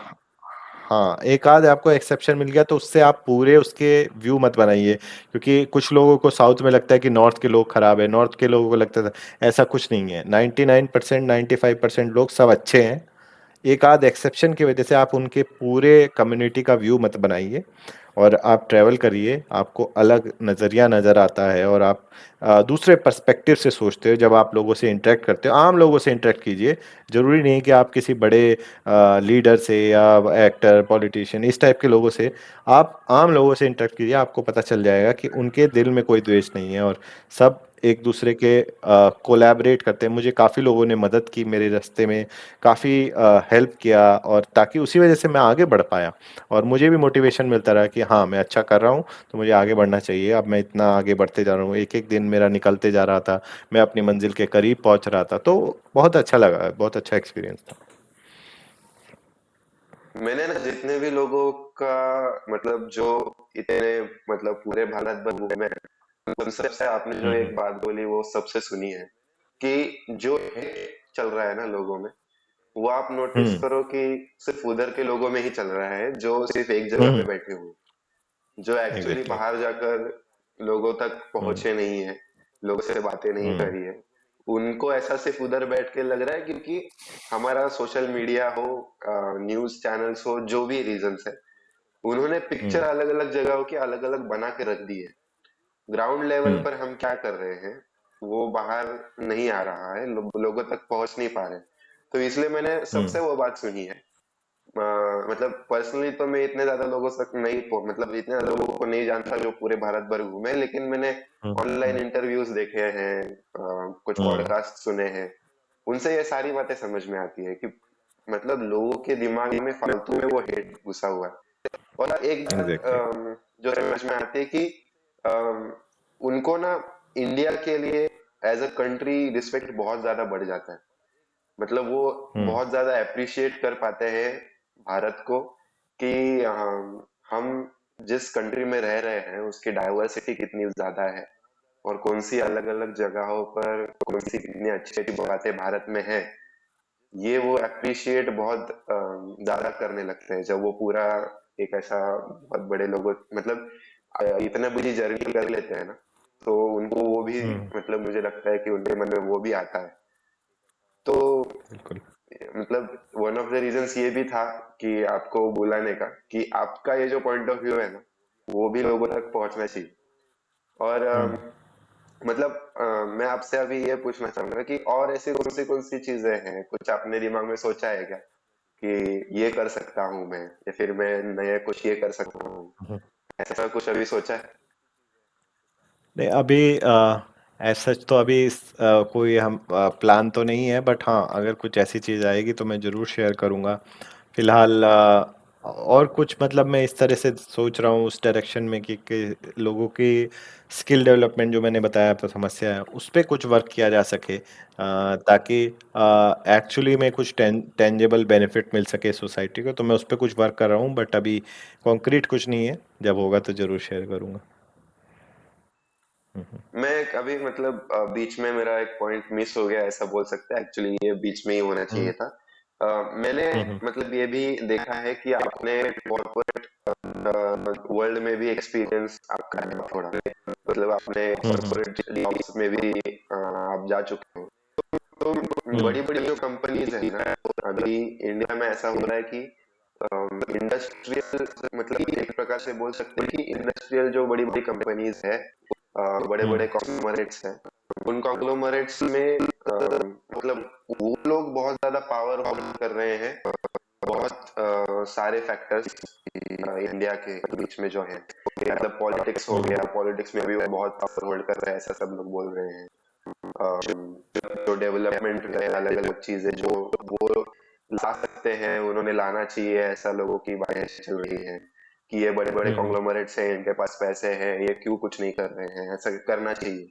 C: हाँ, एक आध आपको एक्सेप्शन मिल गया तो उससे आप पूरे उसके व्यू मत बनाइए, क्योंकि कुछ लोगों को साउथ में लगता है कि नॉर्थ के लोग खराब है, नॉर्थ के लोगों को लगता है। ऐसा कुछ नहीं है, 99% 95% लोग सब अच्छे हैं। एक आध एक्सेप्शन की वजह से आप उनके पूरे कम्युनिटी का व्यू मत बनाइए, और आप ट्रैवल करिए, आपको अलग नज़रिया नज़र आता है, और आप दूसरे पर्सपेक्टिव से सोचते हो जब आप लोगों से इंटरेक्ट करते हो। आम लोगों से इंटरेक्ट कीजिए, ज़रूरी नहीं कि आप किसी बड़े लीडर से या एक्टर पॉलिटिशियन इस टाइप के लोगों से, आप आम लोगों से इंटरेक्ट कीजिए। आपको पता चल जाएगा कि उनके दिल में कोई द्वेष नहीं है, और सब एक दूसरे के कोलैबोरेट करते हैं। मुझे काफ़ी लोगों ने मदद की मेरे रास्ते में, काफ़ी हेल्प किया, और ताकि उसी वजह से मैं आगे बढ़ पाया, और मुझे भी मोटिवेशन मिलता रहा कि हाँ, मैं अच्छा कर रहा हूँ, तो मुझे आगे बढ़ना चाहिए। अब मैं इतना आगे बढ़ते जा रहा हूँ, एक एक दिन मेरा निकलते जा रहा था, मैं अपनी मंजिल के करीब पहुंच रहा था। तो बहुत अच्छा लगा, बहुत अच्छा एक्सपीरियंस था।
B: मैंने ना जितने भी लोगों का मतलब जो इतने मतलब पूरे भारत भर घूमे हैं, उन सबसे आपने जो एक
C: हम्म।
B: बात बोली वो सबसे सुनी है कि जो hate चल रहा है ना लोगों में, वो आप नोटिस
C: हम्म।
B: करो कि सिर्फ उधर के लोगों में ही चल रहा है जो सिर्फ एक जगह
C: हम्म।
B: पे बैठे हुए, जो एक्चुअली
C: एग्जैक्टली।
B: बाहर जाकर लोगों तक
C: हम्म।
B: पहुंचे नहीं है, लोगों से बातें नहीं
C: हम्म।
B: करी है। उनको ऐसा सिर्फ उधर बैठ के लग रहा है क्योंकि हमारा सोशल मीडिया हो, न्यूज चैनल्स हो, जो भी रीजंस है, उन्होंने पिक्चर
C: हम्म।
B: अलग अलग जगहों की अलग अलग बना के रख दी है। ग्राउंड लेवल
C: हम्म।
B: पर हम क्या कर रहे हैं वो बाहर नहीं आ रहा है, लोगों तक पहुंच नहीं पा रहे। तो इसलिए मैंने
C: हम्म।
B: सबसे वो बात सुनी है। मतलब पर्सनली तो मैं इतने ज्यादा लोगों तक नहीं मतलब इतने ज्यादा लोगों को नहीं जानता जो पूरे भारत भर घूमे, लेकिन मैंने
C: हम्म।
B: ऑनलाइन
C: हम्म।
B: इंटरव्यूज देखे हैं, कुछ
C: हम्म।
B: पॉडकास्ट सुने हैं। उनसे ये सारी बातें समझ में आती है कि मतलब लोगों के दिमाग में फालतू में वो हेट घुसा हुआ है। और एक बात
C: एग्जैक्टली।
B: जो समझ में आती है कि अम, उनको ना इंडिया के लिए एज अ कंट्री रिस्पेक्ट बहुत ज्यादा बढ़ जाता है। मतलब वो
C: हम्म।
B: बहुत ज्यादा अप्रिशिएट कर पाते हैं भारत को कि हम जिस कंट्री में रह रहे हैं उसकी डाइवर्सिटी कितनी ज्यादा है, और कौन सी अलग अलग जगहों पर कौन सी कितनी अच्छी अच्छी बातें भारत में है। ये वो अप्रिशिएट बहुत ज्यादा करने लगते हैं जब वो पूरा एक ऐसा बहुत बड़े लोगों मतलब इतना बड़ी जर्नी कर लेते हैं ना, तो उनको वो भी
C: हम्म।
B: मतलब मुझे लगता है कि उनके मन में वो भी आता है। तो
C: बिल्कुल।
B: मतलब वन ऑफ द रीजंस ये भी था कि आपको बुलाने का कि आपका ये जो पॉइंट ऑफ व्यू है ना वो भी लोगों तक पहुंचना चाहिए। और
C: हम्म।
B: मतलब मैं आपसे अभी ये पूछना चाहूंगा कि और ऐसी कौन सी चीजें हैं, कुछ आपने दिमाग में सोचा है क्या कि ये कर सकता हूँ मैं, या फिर मैं नया कुछ ये कर सकता हूँ,
C: हम्म।
B: ऐसा कुछ अभी सोचा है?
C: नहीं, अभी ऐसा तो अभी कोई हम प्लान तो नहीं है, बट हाँ, अगर कुछ ऐसी चीज़ आएगी तो मैं ज़रूर शेयर करूँगा। फिलहाल और कुछ मतलब मैं इस तरह से सोच रहा हूँ उस डायरेक्शन में कि लोगों की स्किल डेवलपमेंट जो मैंने बताया आपको समस्या है, उस पे कुछ वर्क किया जा सके, ताकि एक्चुअली में कुछ टेंजेबल बेनिफिट मिल सके सोसाइटी को। तो मैं उस पे कुछ वर्क कर रहा हूँ, बट अभी कॉन्क्रीट कुछ नहीं है। जब होगा तो ज़रूर शेयर करूँगा। हम्म।
B: मैं अभी मतलब बीच में मेरा एक पॉइंट मिस हो गया ऐसा बोल सकते हैं, एक्चुअली ये बीच में ही होना
C: हम्म।
B: चाहिए था। मैंने
C: हम्म।
B: मतलब ये भी देखा है कि आपने कॉर्पोरेट वर्ल्ड में भी एक्सपीरियंस आपका है थोड़ा, मतलब आपने
C: हम्म।
B: कॉर्पोरेट जॉब्स में भी आप जा चुके हो। तो
C: हम्म।
B: बड़ी बड़ी जो कंपनीज है ना, अभी इंडिया में ऐसा हो रहा है कि इंडस्ट्रियल, मतलब एक प्रकार से बोल सकते हैं कि इंडस्ट्रियल जो बड़ी बड़ी कंपनीज है, बड़े बड़े
C: हम्म।
B: कॉन्ग्लोमरेट्स हैं, उन कॉन्ग्लोमरेट्स में मतलब वो लोग बहुत ज्यादा पावर होल्ड कर रहे हैं। बहुत सारे फैक्टर्स इंडिया के बीच में जो है, मतलब पॉलिटिक्स हो गया, पॉलिटिक्स में भी वो बहुत पावर होल्ड कर रहे हैं, ऐसा सब लोग बोल रहे हैं। जो डेवलपमेंट है, अलग अलग चीजें जो वो ला सकते हैं, उन्होंने लाना चाहिए, ऐसा लोगों की बातें चल रही है कि ये बड़े बड़े
C: हम्म।
B: कॉन्ग्लोमरेट्स हैं, इनके पास पैसे हैं, ये क्यों कुछ नहीं कर रहे हैं, ऐसा करना चाहिए।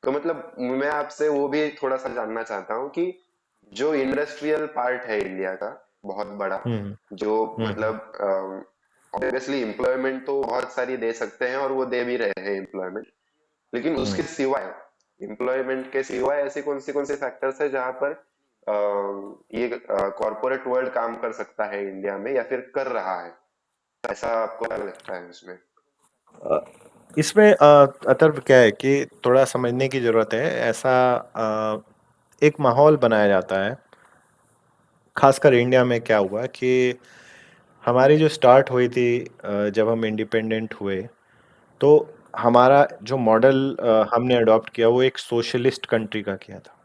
B: तो मतलब मैं आपसे वो भी थोड़ा सा जानना चाहता हूँ कि जो इंडस्ट्रियल पार्ट है इंडिया का बहुत बड़ा,
C: हम्म।
B: जो
C: हम्म।
B: मतलब ऑब्वियसली एम्प्लॉयमेंट तो बहुत सारी दे सकते हैं और वो दे भी रहे हैं एम्प्लॉयमेंट, लेकिन उसके
C: हम्म।
B: सिवाय, एम्प्लॉयमेंट के सिवाय ऐसी कौन से फैक्टर्स है जहां पर ये कॉर्पोरेट वर्ल्ड काम कर सकता है इंडिया में, या फिर कर रहा है, ऐसा आपको क्या लगता है उसमें?
C: अ, इसमें अतर्व क्या है कि थोड़ा समझने की जरूरत है। ऐसा एक माहौल बनाया जाता है, खासकर इंडिया में क्या हुआ कि हमारी जो स्टार्ट हुई थी, जब हम इंडिपेंडेंट हुए, तो हमारा जो मॉडल हमने अडॉप्ट किया वो एक सोशलिस्ट कंट्री का किया था,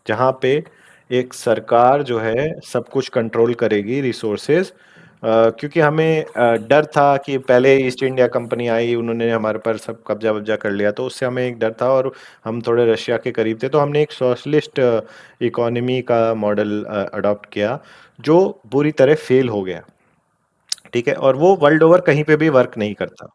C: जहाँ पे एक सरकार जो है सब कुछ कंट्रोल करेगी, रिसोर्सेज। क्योंकि हमें डर था कि पहले ईस्ट इंडिया कंपनी आई, उन्होंने हमारे पर सब कब्जा वब्जा कर लिया, तो उससे हमें एक डर था और हम थोड़े रशिया के करीब थे, तो हमने एक सोशलिस्ट इकोनॉमी का मॉडल अडॉप्ट किया, जो बुरी तरह फेल हो गया। ठीक है, और वो वर्ल्ड ओवर कहीं पे भी वर्क नहीं करता।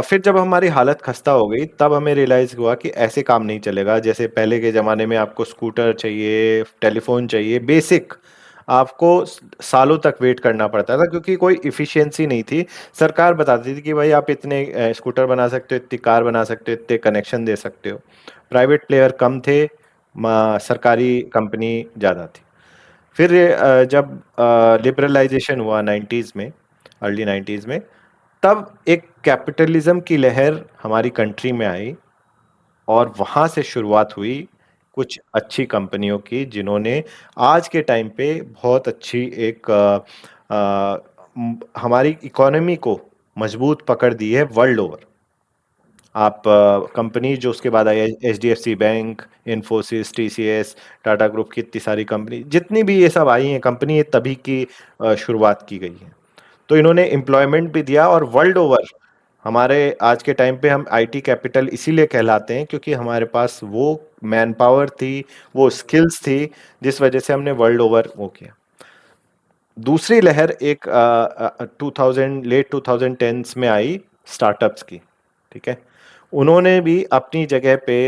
C: फिर जब हमारी हालत खस्ता हो गई, तब हमें रियलाइज हुआ कि ऐसे काम नहीं चलेगा। जैसे पहले के ज़माने में आपको स्कूटर चाहिए, टेलीफोन चाहिए, बेसिक आपको सालों तक वेट करना पड़ता था, क्योंकि कोई इफ़िशिएंसी नहीं थी। सरकार बताती थी कि भाई आप इतने स्कूटर बना सकते हो, इतनी कार बना सकते हो, इतने कनेक्शन दे सकते हो। प्राइवेट प्लेयर कम थे, सरकारी कंपनी ज़्यादा थी। फिर जब लिबरलाइजेशन हुआ 90s में, अर्ली 90s में, तब एक कैपिटलिज्म की लहर हमारी कंट्री में आई, और वहाँ से शुरुआत हुई कुछ अच्छी कंपनियों की, जिन्होंने आज के टाइम पे बहुत अच्छी एक हमारी इकोनॉमी को मजबूत पकड़ दी है वर्ल्ड ओवर। आप कंपनी जो उसके बाद आई, HDFC bank, Infosys, TCS, Tata group की इतनी सारी कंपनी, जितनी भी ये सब आई हैं कंपनी, ये तभी की शुरुआत की गई है। तो इन्होंने एम्प्लॉयमेंट भी दिया, और वर्ल्ड ओवर हमारे आज के टाइम पे हम आईटी कैपिटल इसीलिए कहलाते हैं, क्योंकि हमारे पास वो मैन पावर थी, वो स्किल्स थी, जिस वजह से हमने वर्ल्ड ओवर वो किया। दूसरी लहर एक 2000, लेट 2010s में आई, स्टार्टअप्स की। ठीक है, उन्होंने भी अपनी जगह पे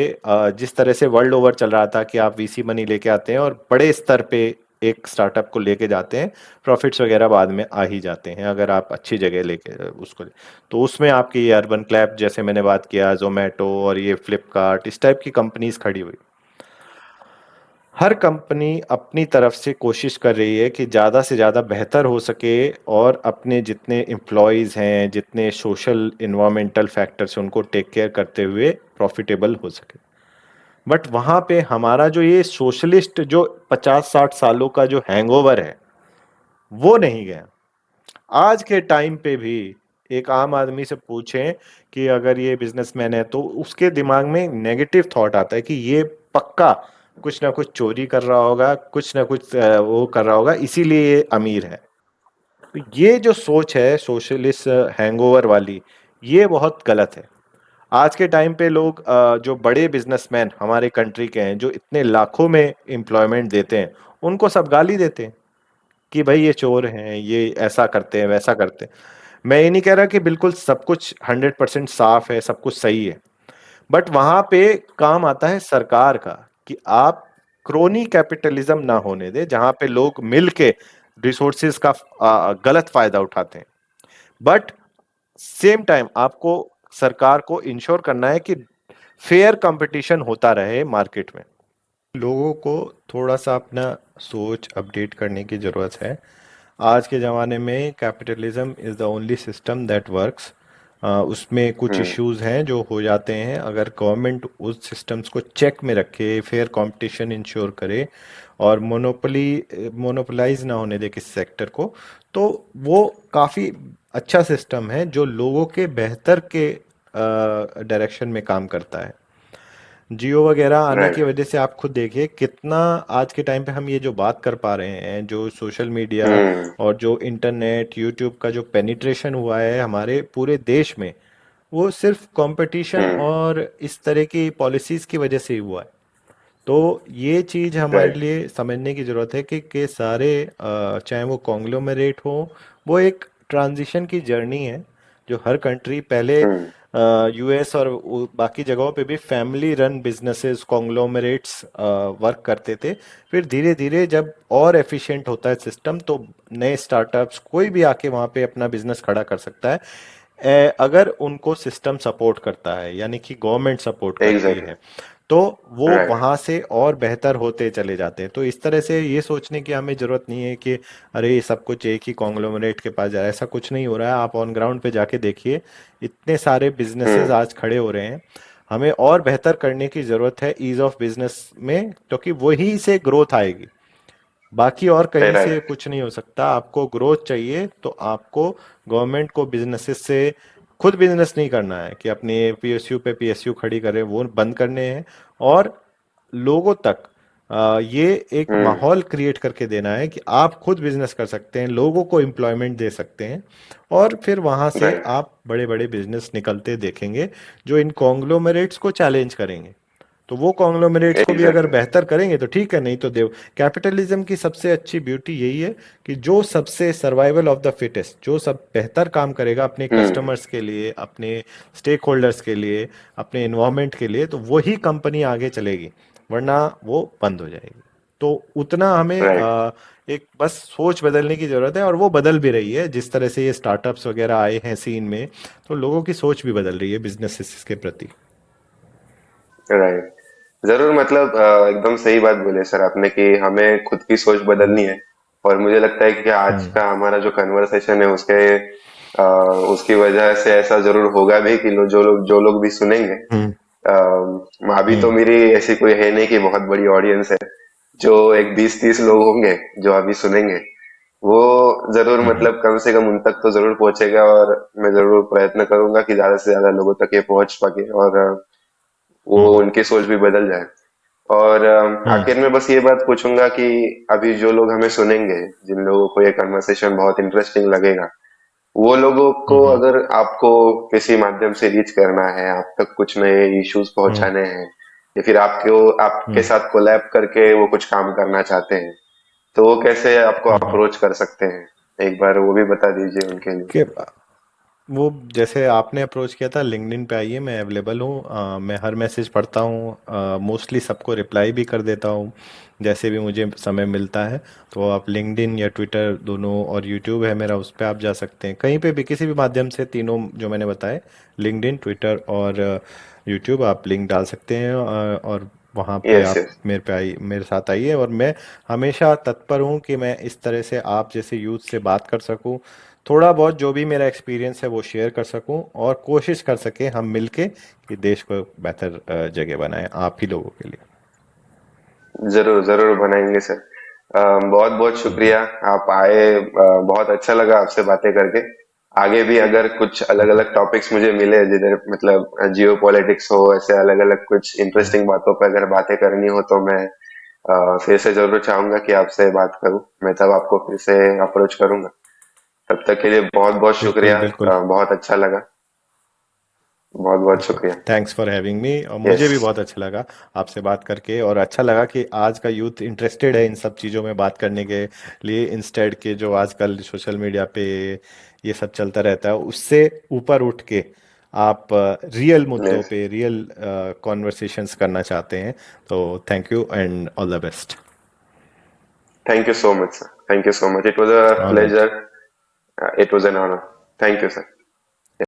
C: जिस तरह से वर्ल्ड ओवर चल रहा था कि आप वीसी मनी लेके आते हैं और बड़े स्तर पे एक स्टार्टअप को लेके जाते हैं, प्रॉफिट्स वगैरह बाद में आ ही जाते हैं अगर आप अच्छी जगह लेके उसको। तो उसमें आपकी ये अर्बन क्लैप, जैसे मैंने बात किया, जोमेटो और ये फ्लिपकार्ट, इस टाइप की कंपनीज खड़ी हुई। हर कंपनी अपनी तरफ से कोशिश कर रही है कि ज़्यादा से ज़्यादा बेहतर हो सके, और अपने जितने एम्प्लॉयज़ हैं, जितने सोशल इन्वायरमेंटल फैक्टर्स हैं, उनको टेक केयर करते हुए प्रॉफिटेबल हो सके। बट वहाँ पे हमारा जो ये सोशलिस्ट जो 50-60 सालों का जो हैंगओवर है, वो नहीं गया। आज के टाइम पे भी एक आम आदमी से पूछें कि अगर ये बिजनेसमैन है, तो उसके दिमाग में नेगेटिव थॉट आता है कि ये पक्का कुछ ना कुछ चोरी कर रहा होगा, कुछ ना कुछ वो कर रहा होगा, इसीलिए ये अमीर है। तो ये जो सोच है सोशलिस्ट हैंगओवर वाली, ये बहुत गलत है। आज के टाइम पे लोग जो बड़े बिजनेसमैन हमारे कंट्री के हैं, जो इतने लाखों में एम्प्लॉयमेंट देते हैं, उनको सब गाली देते हैं कि भाई ये चोर हैं, ये ऐसा करते हैं, वैसा करते हैं। मैं ये नहीं कह रहा कि बिल्कुल सब कुछ 100% साफ है, सब कुछ सही है, बट वहां पे काम आता है सरकार का कि आप क्रोनी कैपिटलिज्म ना होने दे, जहां पे लोग मिल के रिसोर्सेज का गलत फायदा उठाते हैं। बट सेम टाइम आपको सरकार को इंश्योर करना है कि फेयर कंपटीशन होता रहे मार्केट में। लोगों को थोड़ा सा अपना सोच अपडेट करने की ज़रूरत है। आज के ज़माने में capitalism is the only system that works. उसमें कुछ
B: हम्म।
C: इश्यूज हैं जो हो जाते हैं, अगर गवर्नमेंट उस सिस्टम्स को चेक में रखे, फेयर कंपटीशन इंश्योर करे और मोनोपोलाइज ना होने दे किसी सेक्टर को, तो वो काफ़ी अच्छा सिस्टम है जो लोगों के बेहतर के डायरेक्शन में काम करता है। जियो वगैरह आने की
B: राइट।
C: वजह से आप खुद देखिए कितना आज के टाइम पे हम ये जो बात कर पा रहे हैं, जो सोशल मीडिया
B: हम्म।
C: और जो इंटरनेट यूट्यूब का जो पेनिट्रेशन हुआ है हमारे पूरे देश में, वो सिर्फ कंपटीशन
B: हम्म।
C: और इस तरह की पॉलिसीज की वजह से ही हुआ है। तो ये चीज़ हमारे
B: राइट।
C: लिए समझने की ज़रूरत है कि सारे चाहे वो कॉन्ग्लोमरेट हो, वो एक ट्रांजिशन की जर्नी है जो हर कंट्री पहले
B: हम्म।
C: यूएस और बाकी जगहों पे भी family run businesses conglomerates work करते थे। फिर धीरे धीरे जब और एफिशिएंट होता है सिस्टम, तो नए स्टार्टअप्स कोई भी आके वहाँ पे अपना बिजनेस खड़ा कर सकता है, अगर उनको सिस्टम सपोर्ट करता है, यानी कि गवर्नमेंट सपोर्ट करती
B: एग्जैक्टली।
C: है, तो वो
B: राइट।
C: वहां से और बेहतर होते चले जाते हैं। तो इस तरह से ये सोचने की हमें जरूरत नहीं है कि अरे ये सब कुछ एक ही कॉन्ग्लोमरेट के पास जा रहा है, ऐसा कुछ नहीं हो रहा है। आप ऑन ग्राउंड पे जाके देखिए, इतने सारे बिजनेसेस
B: हम्म।
C: आज खड़े हो रहे हैं। हमें और बेहतर करने की जरूरत है ईज ऑफ बिजनेस में, क्योंकि वही से ग्रोथ आएगी, बाकी और कहीं से
B: राइट।
C: कुछ नहीं हो सकता। आपको ग्रोथ चाहिए तो आपको गवर्नमेंट को बिजनेसेस से खुद बिजनेस नहीं करना है कि अपने पीएसयू पे पीएसयू खड़ी करें, वो बंद करने हैं, और लोगों तक ये एक
B: हम्म।
C: माहौल क्रिएट करके देना है कि आप खुद बिजनेस कर सकते हैं, लोगों को एम्प्लॉयमेंट दे सकते हैं, और फिर वहां से
B: राइट।
C: आप बड़े बड़े बिजनेस निकलते देखेंगे जो इन कॉन्ग्लोमरेट्स को चैलेंज करेंगे। तो वो कॉन्ग्लोमरेट्स को भी अगर
B: एग्जैक्टली।
C: बेहतर करेंगे तो ठीक है, नहीं तो देव। कैपिटलिज्म की सबसे अच्छी ब्यूटी यही है कि जो सबसे सर्वाइवल ऑफ द फिटेस्ट, जो सब बेहतर काम करेगा अपने
B: हम्म।
C: कस्टमर्स के लिए, अपने स्टेक होल्डर्स के लिए, अपने इन्वायरमेंट के लिए, तो वही कंपनी आगे चलेगी, वरना वो बंद हो जाएगी। तो उतना हमें
B: राइट।
C: एक बस सोच बदलने की जरूरत है, और वो बदल भी रही है जिस तरह से ये स्टार्टअप्स वगैरह आए हैं सीन में। तो लोगों की सोच भी बदल रही है बिजनेसेस के प्रति।
B: राइट। जरूर, मतलब एकदम सही बात बोले सर आपने कि हमें खुद की सोच
C: हम्म।
B: बदलनी है। और मुझे लगता है कि आज
C: हम्म।
B: का हमारा जो कन्वर्सेशन है उसके उसकी वजह से ऐसा जरूर होगा भी कि जो लोग भी सुनेंगे।
C: हम्म।
B: अभी तो
C: हम्म।
B: मेरी ऐसी कोई है नहीं कि बहुत बड़ी ऑडियंस है। जो एक 20-30 लोग होंगे जो अभी सुनेंगे, वो जरूर
C: हम्म।
B: मतलब कम से कम उन तक तो जरूर पहुंचेगा। और मैं जरूर प्रयत्न करूंगा कि ज्यादा से ज्यादा लोगों तक ये पहुंच सके और वो
C: हम्म।
B: उनकी सोच भी बदल जाए। और
C: हम्म।
B: आखिर में बस ये बात पूछूंगा कि अभी जो लोग हमें सुनेंगे, जिन लोगों को ये कन्वर्सेशन बहुत इंटरेस्टिंग लगेगा, वो लोगों को
C: हम्म।
B: अगर आपको किसी माध्यम से रीच करना है, आप तक कुछ नए इश्यूज
C: हम्म।
B: पहुंचाने हैं, या फिर आपके
C: हम्म।
B: साथ कोलैब करके वो कुछ काम करना चाहते हैं, तो वो कैसे आपको
C: हम्म।
B: अप्रोच कर सकते हैं? एक बार वो भी बता दीजिए उनके लिए।
C: के वो जैसे आपने अप्रोच किया था, लिंक्डइन पे आइए, मैं अवेलेबल हूँ। मैं हर मैसेज पढ़ता हूँ, मोस्टली सबको रिप्लाई भी कर देता हूँ जैसे भी मुझे समय मिलता है। तो आप लिंक्डइन या ट्विटर दोनों, और यूट्यूब है मेरा, उस पर आप जा सकते हैं कहीं पे भी किसी भी माध्यम से, तीनों जो मैंने बताए, लिंक्डइन, ट्विटर और यूट्यूब, आप लिंक डाल सकते हैं, और वहाँ पे
B: यस,
C: आप
B: यस।
C: मेरे साथ आइए। और मैं हमेशा तत्पर हूँ कि मैं इस तरह से आप जैसे यूथ से बात कर सकूँ, थोड़ा बहुत जो भी मेरा एक्सपीरियंस है वो शेयर कर सकूं, और कोशिश कर सके हम मिलके कि देश को बेहतर जगह बनाएं आप ही लोगों के लिए।
B: जरूर जरूर बनाएंगे सर। बहुत बहुत
C: हम्म।
B: शुक्रिया, आप आए। बहुत अच्छा लगा आपसे बातें करके। आगे भी अगर कुछ अलग
C: हम्म।
B: अलग टॉपिक्स मुझे मिले जिधर मतलब जियो पॉलिटिक्स हो, ऐसे अलग अलग कुछ
C: हम्म।
B: इंटरेस्टिंग बातों पर अगर बातें करनी हो, तो मैं फिर से जरूर चाहूंगा कि आपसे बात करूं। मैं तब आपको फिर से अप्रोच करूंगा। तब तक के लिए बहुत बहुत
C: बिल्कुल
B: शुक्रिया।
C: बिल्कुल।
B: बहुत अच्छा लगा। बहुत बहुत
C: बिल्कुल,
B: शुक्रिया।
C: Thanks for having me. और
B: यस।
C: मुझे भी बहुत अच्छा लगा आपसे बात करके, और अच्छा लगा कि आज का यूथ इंटरेस्टेड है इन सब चीज़ों में बात करने के लिए, इंस्टेड के जो आजकल सोशल मीडिया पे ये सब चलता रहता है उससे ऊपर उठ के आप रियल मुद्दों
B: यस।
C: पे रियल कॉन्वर्सेशंस करना चाहते हैं। तो thank you and all the best.
B: Thank you so much sir, thank you so much, it was a
C: all right.
B: Pleasure. It was an honour. Thank you sir.